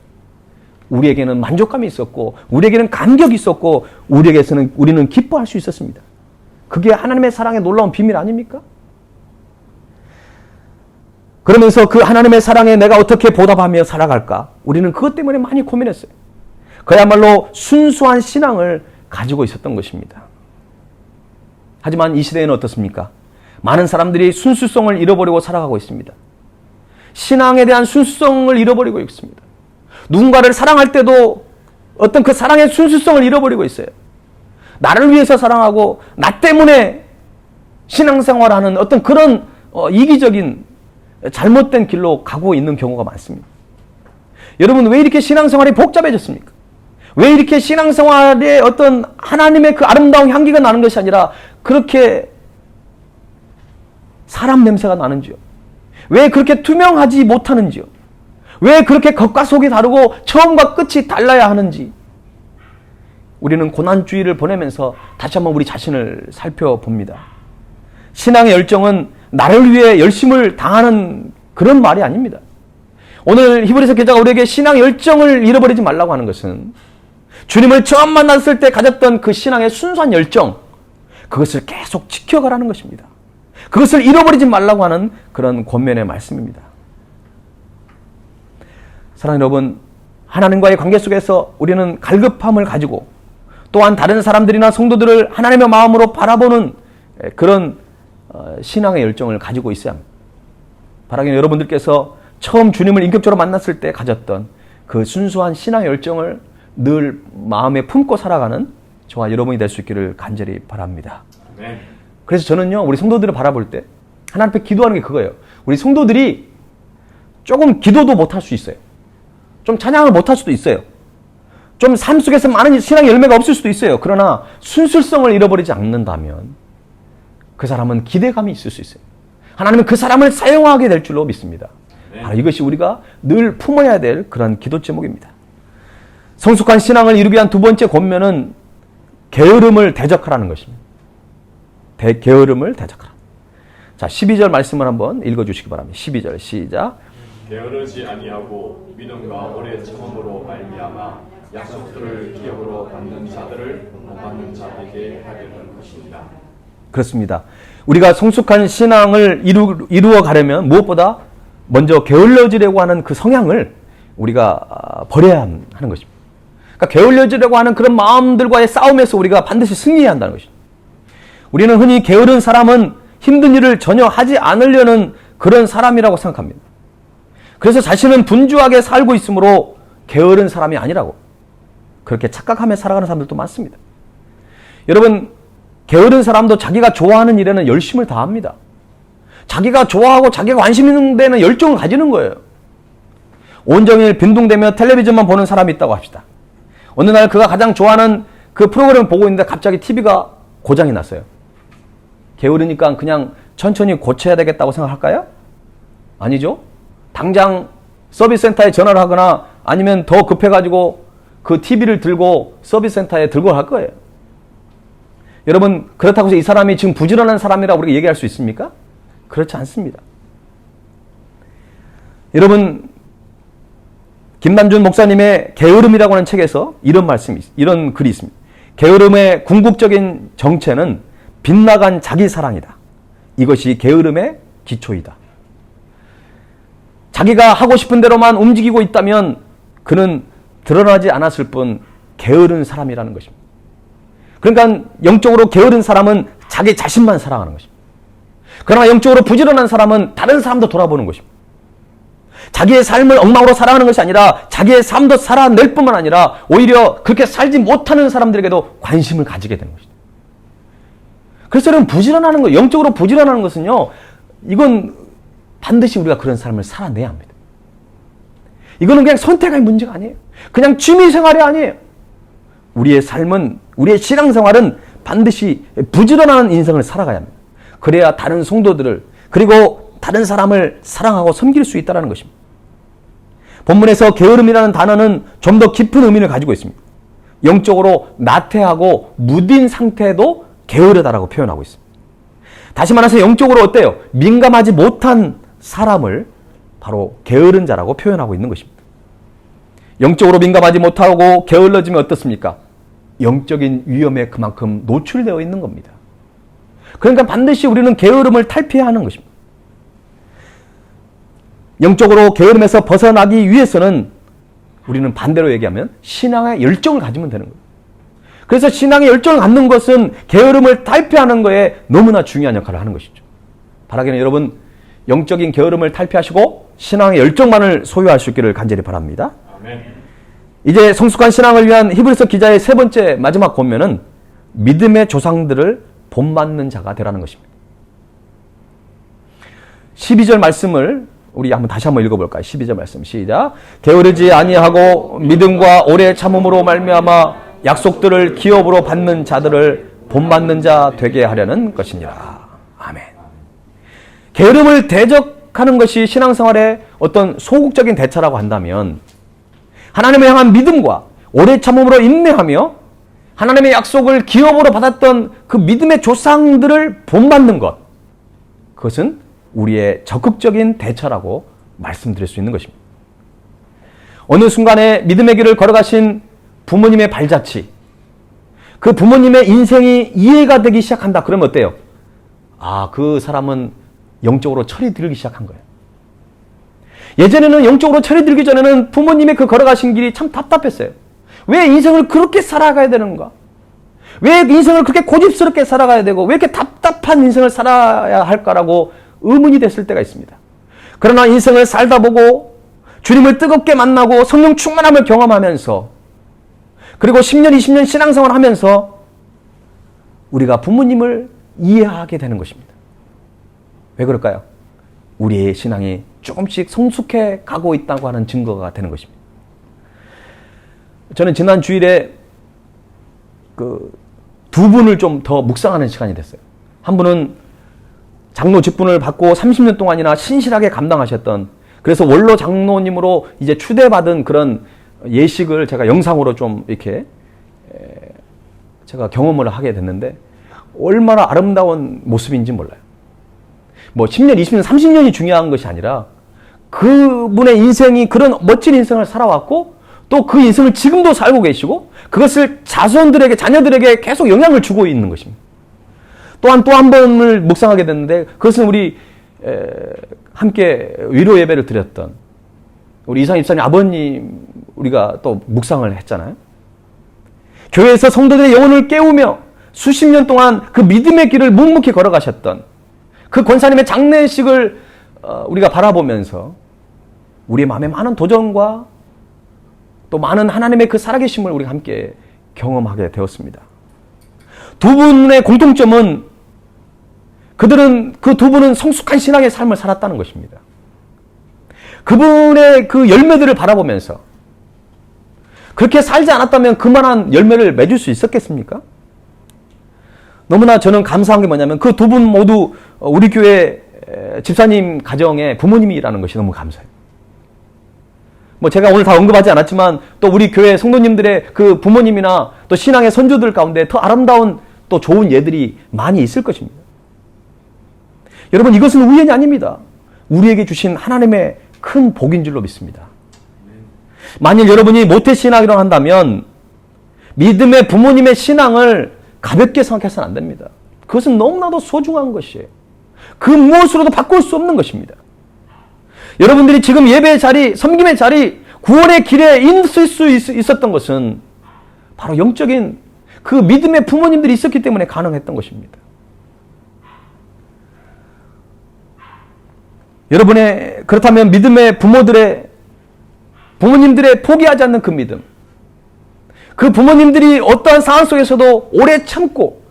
우리에게는 만족감이 있었고 우리에게는 감격이 있었고 우리는 기뻐할 수 있었습니다. 그게 하나님의 사랑의 놀라운 비밀 아닙니까? 그러면서 그 하나님의 사랑에 내가 어떻게 보답하며 살아갈까? 우리는 그것 때문에 많이 고민했어요. 그야말로 순수한 신앙을 가지고 있었던 것입니다. 하지만 이 시대에는 어떻습니까? 많은 사람들이 순수성을 잃어버리고 살아가고 있습니다. 신앙에 대한 순수성을 잃어버리고 있습니다. 누군가를 사랑할 때도 어떤 그 사랑의 순수성을 잃어버리고 있어요. 나를 위해서 사랑하고 나 때문에 신앙생활하는 어떤 그런 이기적인 잘못된 길로 가고 있는 경우가 많습니다. 여러분, 왜 이렇게 신앙생활이 복잡해졌습니까? 왜 이렇게 신앙생활에 어떤 하나님의 그 아름다운 향기가 나는 것이 아니라 그렇게 사람 냄새가 나는지요? 왜 그렇게 투명하지 못하는지요? 왜 그렇게 겉과 속이 다르고 처음과 끝이 달라야 하는지 우리는 고난주의를 보내면서 다시 한번 우리 자신을 살펴봅니다. 신앙의 열정은 나를 위해 열심을 당하는 그런 말이 아닙니다. 오늘 히브리서 기자가 우리에게 신앙의 열정을 잃어버리지 말라고 하는 것은 주님을 처음 만났을 때 가졌던 그 신앙의 순수한 열정, 그것을 계속 지켜가라는 것입니다. 그것을 잃어버리지 말라고 하는 그런 권면의 말씀입니다. 사랑하는 여러분, 하나님과의 관계 속에서 우리는 갈급함을 가지고 또한 다른 사람들이나 성도들을 하나님의 마음으로 바라보는 그런 신앙의 열정을 가지고 있어야 합니다. 바라기는 여러분들께서 처음 주님을 인격적으로 만났을 때 가졌던 그 순수한 신앙의 열정을 늘 마음에 품고 살아가는 저와 여러분이 될 수 있기를 간절히 바랍니다. 네. 그래서 저는요, 우리 성도들을 바라볼 때 하나님 앞에 기도하는 게 그거예요. 우리 성도들이 조금 기도도 못할 수 있어요. 좀 찬양을 못할 수도 있어요. 좀 삶 속에서 많은 신앙의 열매가 없을 수도 있어요. 그러나 순수성을 잃어버리지 않는다면 그 사람은 기대감이 있을 수 있어요. 하나님은 그 사람을 사용하게 될 줄로 믿습니다. 바로 이것이 우리가 늘 품어야 될 그런 기도 제목입니다. 성숙한 신앙을 이루기 위한 두 번째 권면은 게으름을 대적하라는 것입니다. 게으름을 대적하라. 자, 12절 말씀을 한번 읽어주시기 바랍니다. 12절 시작. 게으르지 아니하고 믿음과 오래 참음으로 말미암아 약속들을 기업으로 받는 자들을 못 받는 자에게 하려는 것입니다. 그렇습니다. 우리가 성숙한 신앙을 이루어 가려면 무엇보다 먼저 게을러지려고 하는 그 성향을 우리가 버려야 하는 것입니다. 그러니까 게을러지려고 하는 그런 마음들과의 싸움에서 우리가 반드시 승리해야 한다는 것입니다. 우리는 흔히 게으른 사람은 힘든 일을 전혀 하지 않으려는 그런 사람이라고 생각합니다. 그래서 자신은 분주하게 살고 있으므로 게으른 사람이 아니라고 그렇게 착각하며 살아가는 사람들도 많습니다. 여러분, 게으른 사람도 자기가 좋아하는 일에는 열심을 다합니다. 자기가 좋아하고 자기가 관심 있는 데는 열정을 가지는 거예요. 온종일 빈둥대며 텔레비전만 보는 사람이 있다고 합시다. 어느 날 그가 가장 좋아하는 그 프로그램을 보고 있는데 갑자기 TV가 고장이 났어요. 게으르니까 그냥 천천히 고쳐야 되겠다고 생각할까요? 아니죠. 당장 서비스 센터에 전화를 하거나 아니면 더 급해가지고 그 TV를 들고 서비스 센터에 들고 갈 거예요. 여러분, 그렇다고 해서 이 사람이 지금 부지런한 사람이라고 우리가 얘기할 수 있습니까? 그렇지 않습니다. 여러분, 김남준 목사님의 게으름이라고 하는 책에서 이런 글이 있습니다. 게으름의 궁극적인 정체는 빗나간 자기 사랑이다. 이것이 게으름의 기초이다. 자기가 하고 싶은 대로만 움직이고 있다면 그는 드러나지 않았을 뿐 게으른 사람이라는 것입니다. 그러니까 영적으로 게으른 사람은 자기 자신만 사랑하는 것입니다. 그러나 영적으로 부지런한 사람은 다른 사람도 돌아보는 것입니다. 자기의 삶을 엉망으로 살아가는 것이 아니라 자기의 삶도 살아낼 뿐만 아니라 오히려 그렇게 살지 못하는 사람들에게도 관심을 가지게 되는 것입니다. 그래서 여러분, 부지런하는 것, 영적으로 부지런하는 것은요, 이건 반드시 우리가 그런 삶을 살아내야 합니다. 이거는 그냥 선택의 문제가 아니에요. 그냥 취미생활이 아니에요. 우리의 삶은, 우리의 신앙생활은 반드시 부지런한 인생을 살아가야 합니다. 그래야 다른 성도들을, 그리고 다른 사람을 사랑하고 섬길 수 있다는 것입니다. 본문에서 게으름이라는 단어는 좀 더 깊은 의미를 가지고 있습니다. 영적으로 나태하고 무딘 상태도 게으르다라고 표현하고 있습니다. 다시 말해서 영적으로 어때요? 민감하지 못한 사람을 바로 게으른 자라고 표현하고 있는 것입니다. 영적으로 민감하지 못하고 게을러지면 어떻습니까? 영적인 위험에 그만큼 노출되어 있는 겁니다. 그러니까 반드시 우리는 게으름을 탈피해야 하는 것입니다. 영적으로 게으름에서 벗어나기 위해서는 우리는 반대로 얘기하면 신앙의 열정을 가지면 되는 거예요. 그래서 신앙의 열정을 갖는 것은 게으름을 탈피하는 것에 너무나 중요한 역할을 하는 것이죠. 바라기는 여러분, 영적인 게으름을 탈피하시고 신앙의 열정만을 소유할 수 있기를 간절히 바랍니다. 아멘. 이제 성숙한 신앙을 위한 히브리서 기자의 세 번째 마지막 권면은 믿음의 조상들을 본받는 자가 되라는 것입니다. 12절 말씀을 우리 다시 한번 읽어볼까요? 12절 말씀 시작. 게으르지 아니하고 믿음과 오래 참음으로 말미암아 약속들을 기업으로 받는 자들을 본받는 자 되게 하려는 것이니라. 아멘. 게으름을 대적하는 것이 신앙생활의 어떤 소극적인 대처라고 한다면 하나님을 향한 믿음과 오래 참음으로 인내하며 하나님의 약속을 기업으로 받았던 그 믿음의 조상들을 본받는 것, 그것은 우리의 적극적인 대처라고 말씀드릴 수 있는 것입니다. 어느 순간에 믿음의 길을 걸어가신 부모님의 발자취, 그 부모님의 인생이 이해가 되기 시작한다. 그러면 어때요? 아, 그 사람은 영적으로 철이 들기 시작한 거예요. 예전에는 영적으로 철이 들기 전에는 부모님의 그 걸어가신 길이 참 답답했어요. 왜 인생을 그렇게 살아가야 되는가? 왜 인생을 그렇게 고집스럽게 살아가야 되고 왜 이렇게 답답한 인생을 살아야 할까라고 의문이 됐을 때가 있습니다. 그러나 인생을 살다 보고 주님을 뜨겁게 만나고 성령 충만함을 경험하면서 그리고 10년, 20년 신앙생활을 하면서 우리가 부모님을 이해하게 되는 것입니다. 왜 그럴까요? 우리의 신앙이 조금씩 성숙해 가고 있다고 하는 증거가 되는 것입니다. 저는 지난 주일에 두 분을 좀 더 묵상하는 시간이 됐어요. 한 분은 장로 직분을 받고 30년 동안이나 신실하게 감당하셨던, 그래서 원로 장로님으로 이제 추대받은 그런 예식을 제가 영상으로 좀 이렇게 제가 경험을 하게 됐는데 얼마나 아름다운 모습인지 몰라요. 뭐 10년, 20년, 30년이 중요한 것이 아니라 그분의 인생이 그런 멋진 인생을 살아왔고 또 그 인생을 지금도 살고 계시고 그것을 자손들에게, 자녀들에게 계속 영향을 주고 있는 것입니다. 또한 또 한 번을 묵상하게 됐는데 그것은 우리 함께 위로 예배를 드렸던 우리 이상 집사님 아버님 우리가 또 묵상을 했잖아요. 교회에서 성도들의 영혼을 깨우며 수십 년 동안 그 믿음의 길을 묵묵히 걸어가셨던 그 권사님의 장례식을 우리가 바라보면서 우리의 마음에 많은 도전과 또 많은 하나님의 그 살아계심을 우리가 함께 경험하게 되었습니다. 두 분의 공통점은 그 두 분은 성숙한 신앙의 삶을 살았다는 것입니다. 그분의 그 열매들을 바라보면서 그렇게 살지 않았다면 그만한 열매를 맺을 수 있었겠습니까? 너무나 저는 감사한 게 뭐냐면 그 두 분 모두 우리 교회 집사님 가정의 부모님이라는 것이 너무 감사해요. 뭐 제가 오늘 다 언급하지 않았지만 또 우리 교회 성도님들의 그 부모님이나 또 신앙의 선조들 가운데 더 아름다운 또 좋은 예들이 많이 있을 것입니다. 여러분, 이것은 우연이 아닙니다. 우리에게 주신 하나님의 큰 복인 줄로 믿습니다. 만일 여러분이 모태신앙이라고 한다면 믿음의 부모님의 신앙을 가볍게 생각해서는 안 됩니다. 그것은 너무나도 소중한 것이에요. 그 무엇으로도 바꿀 수 없는 것입니다. 여러분들이 지금 예배의 자리, 섬김의 자리, 구원의 길에 있을 수 있었던 것은 바로 영적인 그 믿음의 부모님들이 있었기 때문에 가능했던 것입니다. 여러분의 그렇다면 믿음의 부모님들의 포기하지 않는 그 믿음, 그 부모님들이 어떠한 상황 속에서도 오래 참고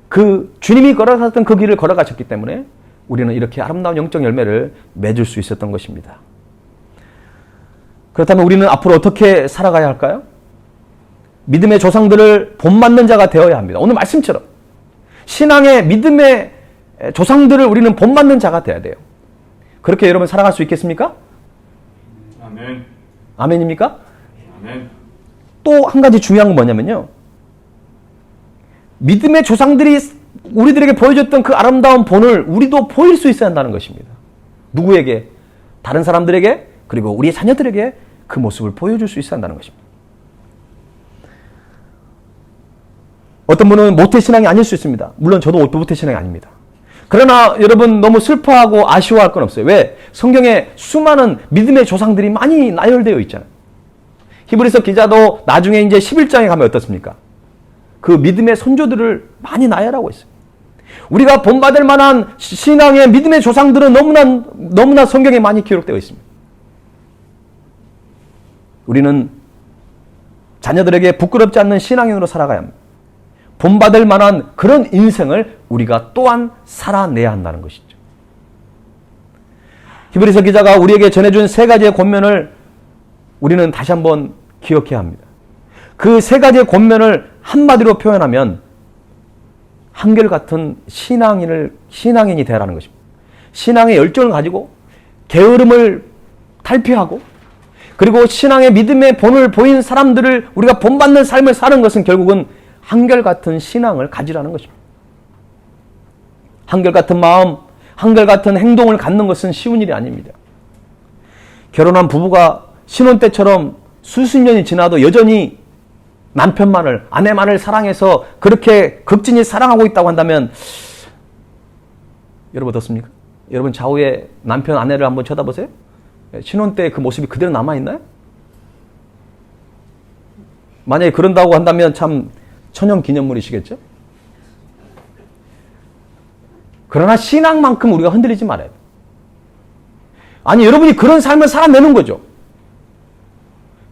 그 주님이 걸어갔던 그 길을 걸어가셨기 때문에 우리는 이렇게 아름다운 영적 열매를 맺을 수 있었던 것입니다. 그렇다면 우리는 앞으로 어떻게 살아가야 할까요? 믿음의 조상들을 본받는 자가 되어야 합니다. 오늘 말씀처럼 신앙의 믿음의 조상들을 우리는 본받는 자가 되어야 돼요. 그렇게 여러분 살아갈 수 있겠습니까? 아멘. 아멘입니까? 아멘. 또 한 가지 중요한 건 뭐냐면요. 믿음의 조상들이 우리들에게 보여줬던 그 아름다운 본을 우리도 보일 수 있어야 한다는 것입니다. 누구에게? 다른 사람들에게, 그리고 우리의 자녀들에게 그 모습을 보여줄 수 있어야 한다는 것입니다. 어떤 분은 모태신앙이 아닐 수 있습니다. 물론 저도 모태신앙이 아닙니다. 그러나 여러분 너무 슬퍼하고 아쉬워할 건 없어요. 왜? 성경에 수많은 믿음의 조상들이 많이 나열되어 있잖아요. 히브리서 기자도 나중에 이제 11장에 가면 어떻습니까? 그 믿음의 선조들을 많이 나열하고 있어요. 우리가 본받을 만한 신앙의 믿음의 조상들은 너무나 성경에 많이 기록되어 있습니다. 우리는 자녀들에게 부끄럽지 않는 신앙인으로 살아가야 합니다. 본받을 만한 그런 인생을 우리가 또한 살아내야 한다는 것이죠. 히브리서 기자가 우리에게 전해준 세 가지의 권면을 우리는 다시 한번 기억해야 합니다. 그 세 가지의 권면을 한마디로 표현하면 한결같은 신앙인이 되라는 것입니다. 신앙의 열정을 가지고 게으름을 탈피하고 그리고 신앙의 믿음의 본을 보인 사람들을 우리가 본받는 삶을 사는 것은 결국은 한결같은 신앙을 가지라는 것입니다. 한결같은 마음, 한결같은 행동을 갖는 것은 쉬운 일이 아닙니다. 결혼한 부부가 신혼 때처럼 수십 년이 지나도 여전히 남편만을, 아내만을 사랑해서 그렇게 극진히 사랑하고 있다고 한다면 여러분 어떻습니까? 여러분 좌우에 남편, 아내를 한번 쳐다보세요. 신혼 때 그 모습이 그대로 남아있나요? 만약에 그런다고 한다면 참 천연기념물이시겠죠? 그러나 신앙만큼 우리가 흔들리지 말아야 돼요. 아니 여러분이 그런 삶을 살아내는 거죠.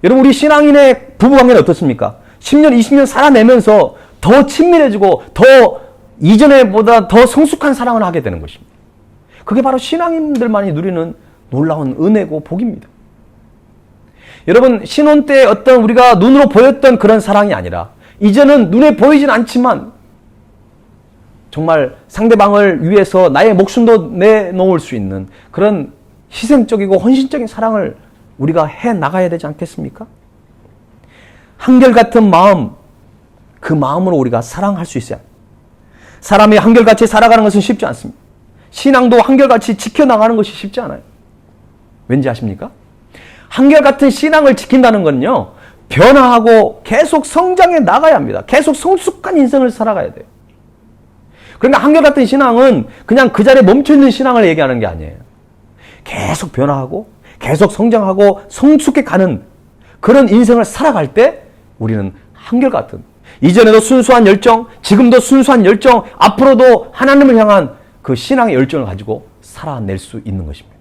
여러분 우리 신앙인의 부부관계는 어떻습니까? 10년, 20년 살아내면서 더 친밀해지고 더 이전에보다 더 성숙한 사랑을 하게 되는 것입니다. 그게 바로 신앙인들만이 누리는 놀라운 은혜고 복입니다. 여러분 신혼 때 어떤 우리가 눈으로 보였던 그런 사랑이 아니라 이제는 눈에 보이진 않지만 정말 상대방을 위해서 나의 목숨도 내놓을 수 있는 그런 희생적이고 헌신적인 사랑을 우리가 해나가야 되지 않겠습니까? 한결같은 마음, 그 마음으로 우리가 사랑할 수 있어야 합니다. 사람이 한결같이 살아가는 것은 쉽지 않습니다. 신앙도 한결같이 지켜나가는 것이 쉽지 않아요. 왠지 아십니까? 한결같은 신앙을 지킨다는 건요, 변화하고 계속 성장해 나가야 합니다. 계속 성숙한 인생을 살아가야 돼요. 그러니까 한결같은 신앙은 그냥 그 자리에 멈춰있는 신앙을 얘기하는 게 아니에요. 계속 변화하고 계속 성장하고 성숙해 가는 그런 인생을 살아갈 때 우리는 한결같은, 이전에도 순수한 열정, 지금도 순수한 열정, 앞으로도 하나님을 향한 그 신앙의 열정을 가지고 살아낼 수 있는 것입니다.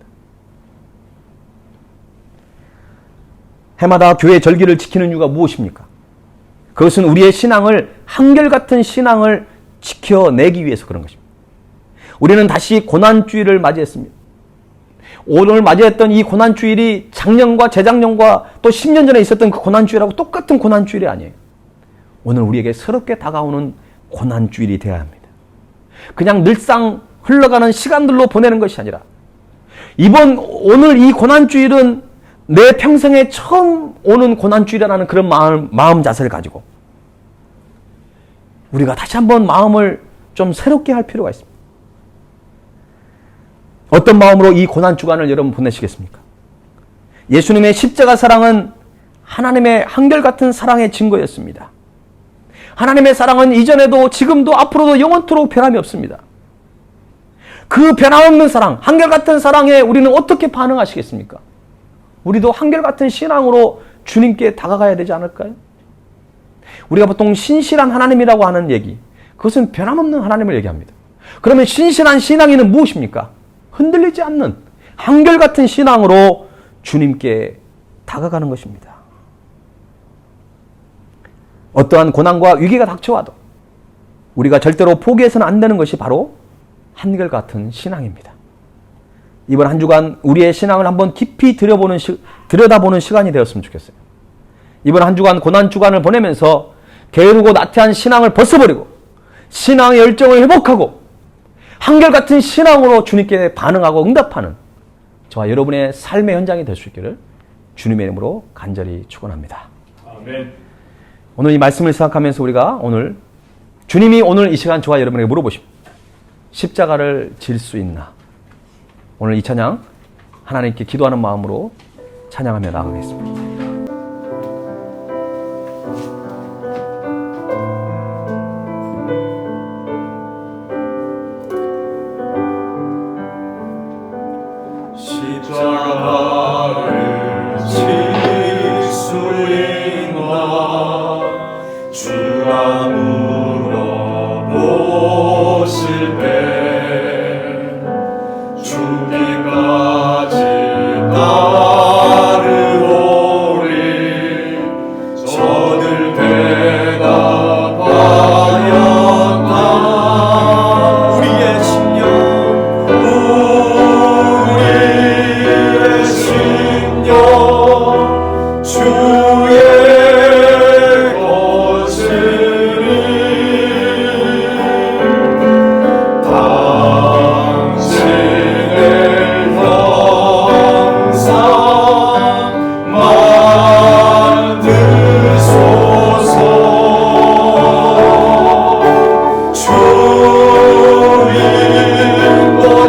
해마다 교회 절기를 지키는 이유가 무엇입니까? 그것은 우리의 신앙을, 한결같은 신앙을 지켜내기 위해서 그런 것입니다. 우리는 다시 고난주일을 맞이했습니다. 오늘 맞이했던 이 고난주일이 작년과 재작년과 또 10년 전에 있었던 그 고난주일하고 똑같은 고난주일이 아니에요. 오늘 우리에게 새롭게 다가오는 고난주일이 되어야 합니다. 그냥 늘상 흘러가는 시간들로 보내는 것이 아니라 오늘 이 고난주일은 내 평생에 처음 오는 고난주일이라는 그런 마음 자세를 가지고 우리가 다시 한번 마음을 좀 새롭게 할 필요가 있습니다. 어떤 마음으로 이 고난주간을 여러분 보내시겠습니까? 예수님의 십자가 사랑은 하나님의 한결같은 사랑의 증거였습니다. 하나님의 사랑은 이전에도 지금도 앞으로도 영원토록 변함이 없습니다. 그 변함없는 사랑, 한결같은 사랑에 우리는 어떻게 반응하시겠습니까? 우리도 한결같은 신앙으로 주님께 다가가야 되지 않을까요? 우리가 보통 신실한 하나님이라고 하는 얘기, 그것은 변함없는 하나님을 얘기합니다. 그러면 신실한 신앙인은 무엇입니까? 흔들리지 않는 한결같은 신앙으로 주님께 다가가는 것입니다. 어떠한 고난과 위기가 닥쳐와도 우리가 절대로 포기해서는 안 되는 것이 바로 한결같은 신앙입니다. 이번 한 주간 우리의 신앙을 한번 깊이 들여다보는 시간이 되었으면 좋겠어요. 이번 한 주간 고난 주간을 보내면서 게으르고 나태한 신앙을 벗어버리고 신앙의 열정을 회복하고 한결같은 신앙으로 주님께 반응하고 응답하는 저와 여러분의 삶의 현장이 될 수 있기를 주님의 이름으로 간절히 축원합니다. 아멘. 오늘 이 말씀을 생각하면서 우리가 오늘 주님이 오늘 이 시간 저와 여러분에게 물어보십니다. 십자가를 질 수 있나? 오늘 이 찬양 하나님께 기도하는 마음으로 찬양하며 나아가겠습니다. 십자가를 질 수 있나 주가 물어보실 때 죽기까지 따르오리 저들 대답하였다 우리의 심령 주의 것이니 당신의 형상 만드소서 주인도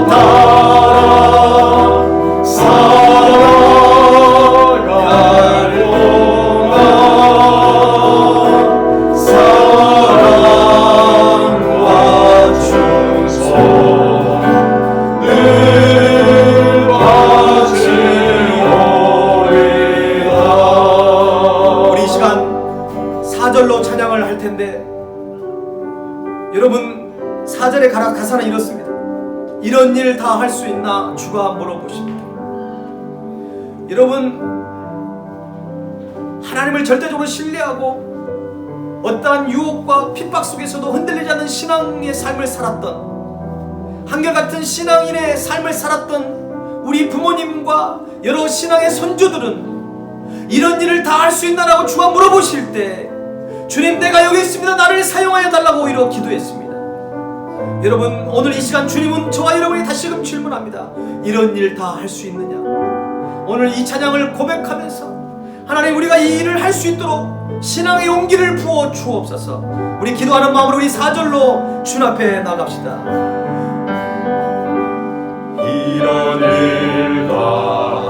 따라 우리 이 시간 4절로 찬양을 할 텐데 여러분 4절의 가사는 이렇습니다. 이런 일 다 할 수 있나 주가 물어보십니다. 여러분 하나님을 절대적으로 신뢰하고 어떠한 유혹과 핍박 속에서도 흔들리지 않는 신앙의 삶을 살았던 한결같은 신앙인의 삶을 살았던 우리 부모님과 여러 신앙의 선조들은 이런 일을 다 할 수 있나라고 주가 물어보실 때 주님 내가 여기 있습니다 나를 사용하여 달라고 오히려 기도했습니다. 여러분 오늘 이 시간 주님은 저와 여러분이 다시금 질문합니다. 이런 일 다 할 수 있느냐? 오늘 이 찬양을 고백하면서 하나님 우리가 이 일을 할 수 있도록 신앙의 용기를 부어 주옵소서. 우리 기도하는 마음으로 우리 4절로 주님 앞에 나갑시다. 이런 일 다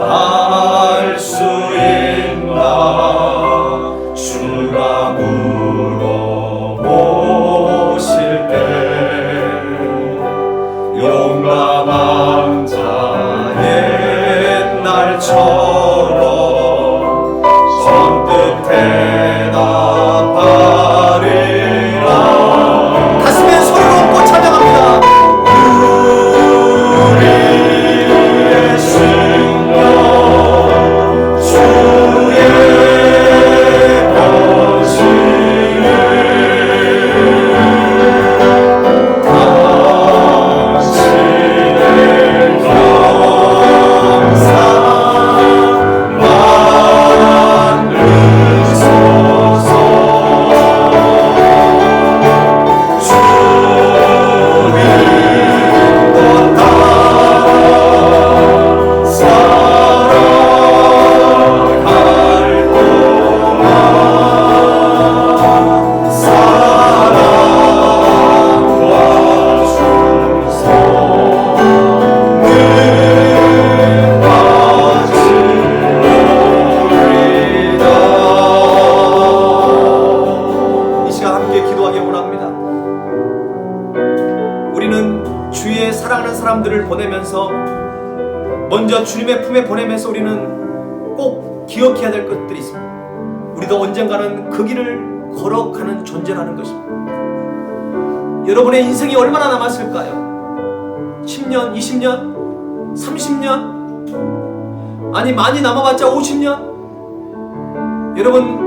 할 수 있나 주가 물어보실 때 용감한 자 옛날처럼 선뜻 대답하리라. 가슴에 소리를 얻고 찬양합니다. 우리의 신령 주의 것이 기도하기 원합니다. 우리는 주의 사랑하는 사람들을 보내면서 먼저 주님의 품에 보내면서 우리는 꼭 기억해야 될 것들이 있습니다. 우리도 언젠가는 그 길을 걸어가는 존재라는 것입니다. 여러분의 인생이 얼마나 남았을까요? 10년, 20년, 30년? 아니 많이 남아봤자 50년? 여러분,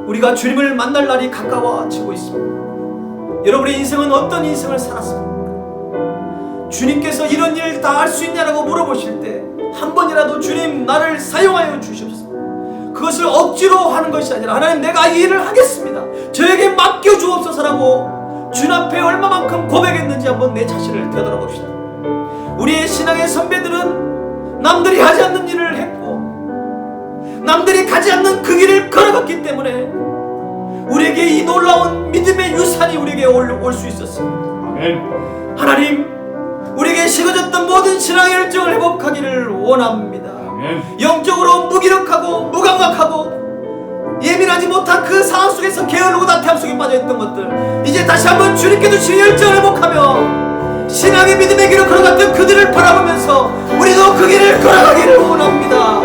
우리가 주님을 만날 날이 가까워지고 있습니다. 여러분의 인생은 어떤 인생을 살았습니까? 주님께서 이런 일 다 할 수 있냐라고 물어보실 때 한 번이라도 주님 나를 사용하여 주시옵소서. 그것을 억지로 하는 것이 아니라 하나님 내가 이 일을 하겠습니다. 저에게 맡겨주옵소서라고 주님 앞에 얼마만큼 고백했는지 한번 내 자신을 되돌아봅시다. 우리의 신앙의 선배들은 남들이 하지 않는 일을 했고 남들이 가지 않는 그 길을 걸어갔기 때문에 우리에게 이 놀라운 믿음의 유산이 우리에게 올 수 있었습니다. 아멘. 하나님, 우리에게 식어졌던 모든 신앙의 열정을 회복하기를 원합니다. 아멘. 영적으로 무기력하고 무감각하고 예민하지 못한 그 상황 속에서 게으르고 나태함 속에 빠져있던 것들 이제 다시 한번 주님께 주신 열정을 회복하며 신앙의 믿음의 길을 걸어갔던 그들을 바라보면서 우리도 그 길을 걸어가기를 원합니다.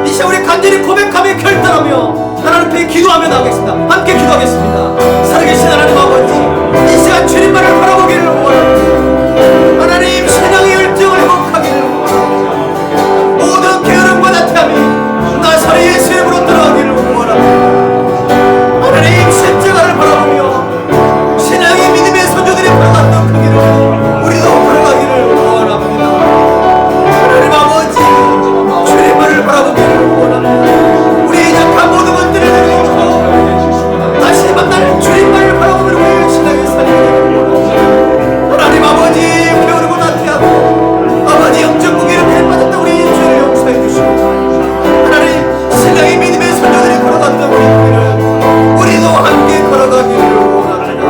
이 시간 우리 간절히 고백하며 결단하며 하나님 앞에 기도하며 나가겠습니다. 함께 기도하겠습니다. 살아계신 하나님 아버지, 이 시간 주님만을 바라보기를 원합니다. 하나님, 신앙의 열정을 회복하기를 원합니다. 모든 게으름과 나태함이 나사렛 예수의 이름으로 들어가기를 원합니다. 하나님, 십자가를 바라보며 신앙의 믿음의 선조들이 걸어갔던 그 길을 우리도 걸어가기를 원합니다. 하나님 아버지, 주님만을 바라보기를 원합니다. 우리의 약한 모든 것들을 내려놓고 다시 만날 주님만을 바라보며 우리의 신앙의 삶을 원합니다. 하나님 아버지, 게으르고 나태하고 아버지 영적 무게를 패빠졌다 우리 죄를 용서해 주시고 하나님, 신앙의 믿음의 선조들이 걸어갔던 우리 길을 우리도 함께 걸어가기를 원합니다.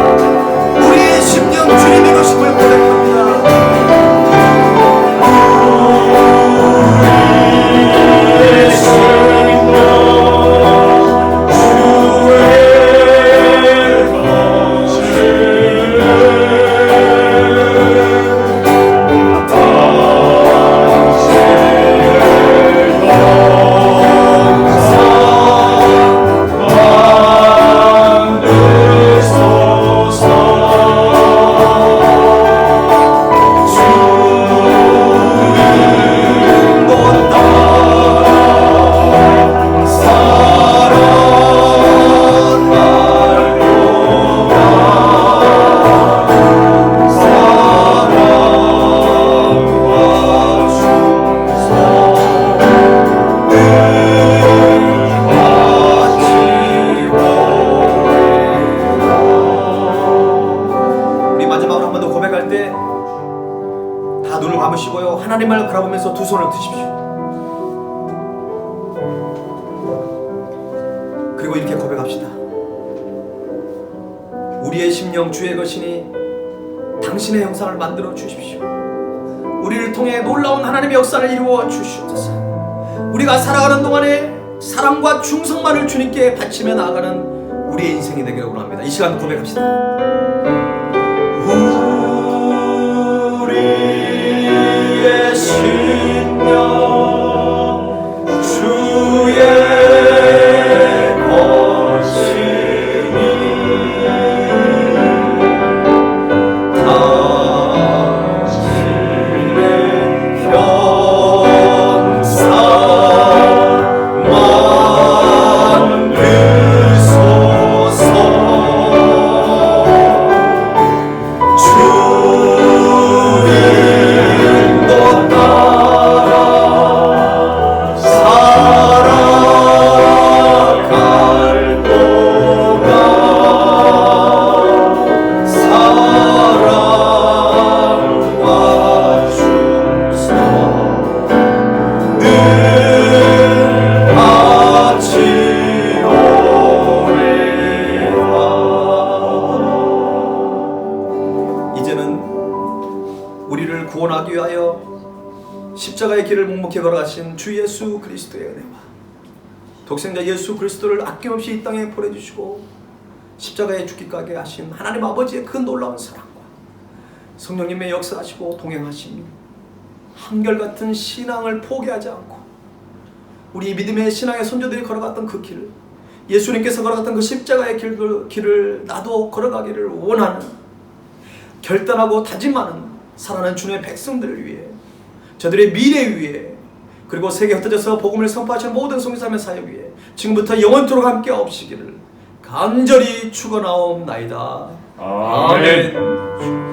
우리의 심령 주님의 것임을 고백합니다. 우리의 심령 하나님을 바라보면서 두 손을 드십시오. 그리고 이렇게 고백합시다. 우리의 심령 주의 것이니 당신의 형상을 만들어 주십시오. 우리를 통해 놀라운 하나님의 역사를 이루어 주시옵소서. 우리가 살아가는 동안에 사랑과 충성만을 주님께 바치며 나아가는 우리의 인생이 되기를 원합니다. 이 시간 고백합시다. 우리의 심령 주의 것이니 당신의 형상 만드소서. 우리를 구원하기 위하여 십자가의 길을 묵묵히 걸어가신 주 예수 그리스도의 은혜와 독생자 예수 그리스도를 아낌없이 이 땅에 보내주시고 십자가에 죽기까지 하신 하나님 아버지의 그 놀라운 사랑과 성령님의 역사하시고 동행하심이 한결같은 신앙을 포기하지 않고 우리 믿음의 신앙의 선조들이 걸어갔던 그 길, 예수님께서 걸어갔던 그 십자가의 길을 나도 걸어가기를 원하는 결단하고 다짐하는 사랑하는 주님의 백성들을 위해, 저들의 미래 위해, 그리고 세계에 흩어져서 복음을 선포하시는 모든 성교사님의 사역 위해 지금부터 영원토록 함께 없으시기를 간절히 축원하옵나이다. 아멘.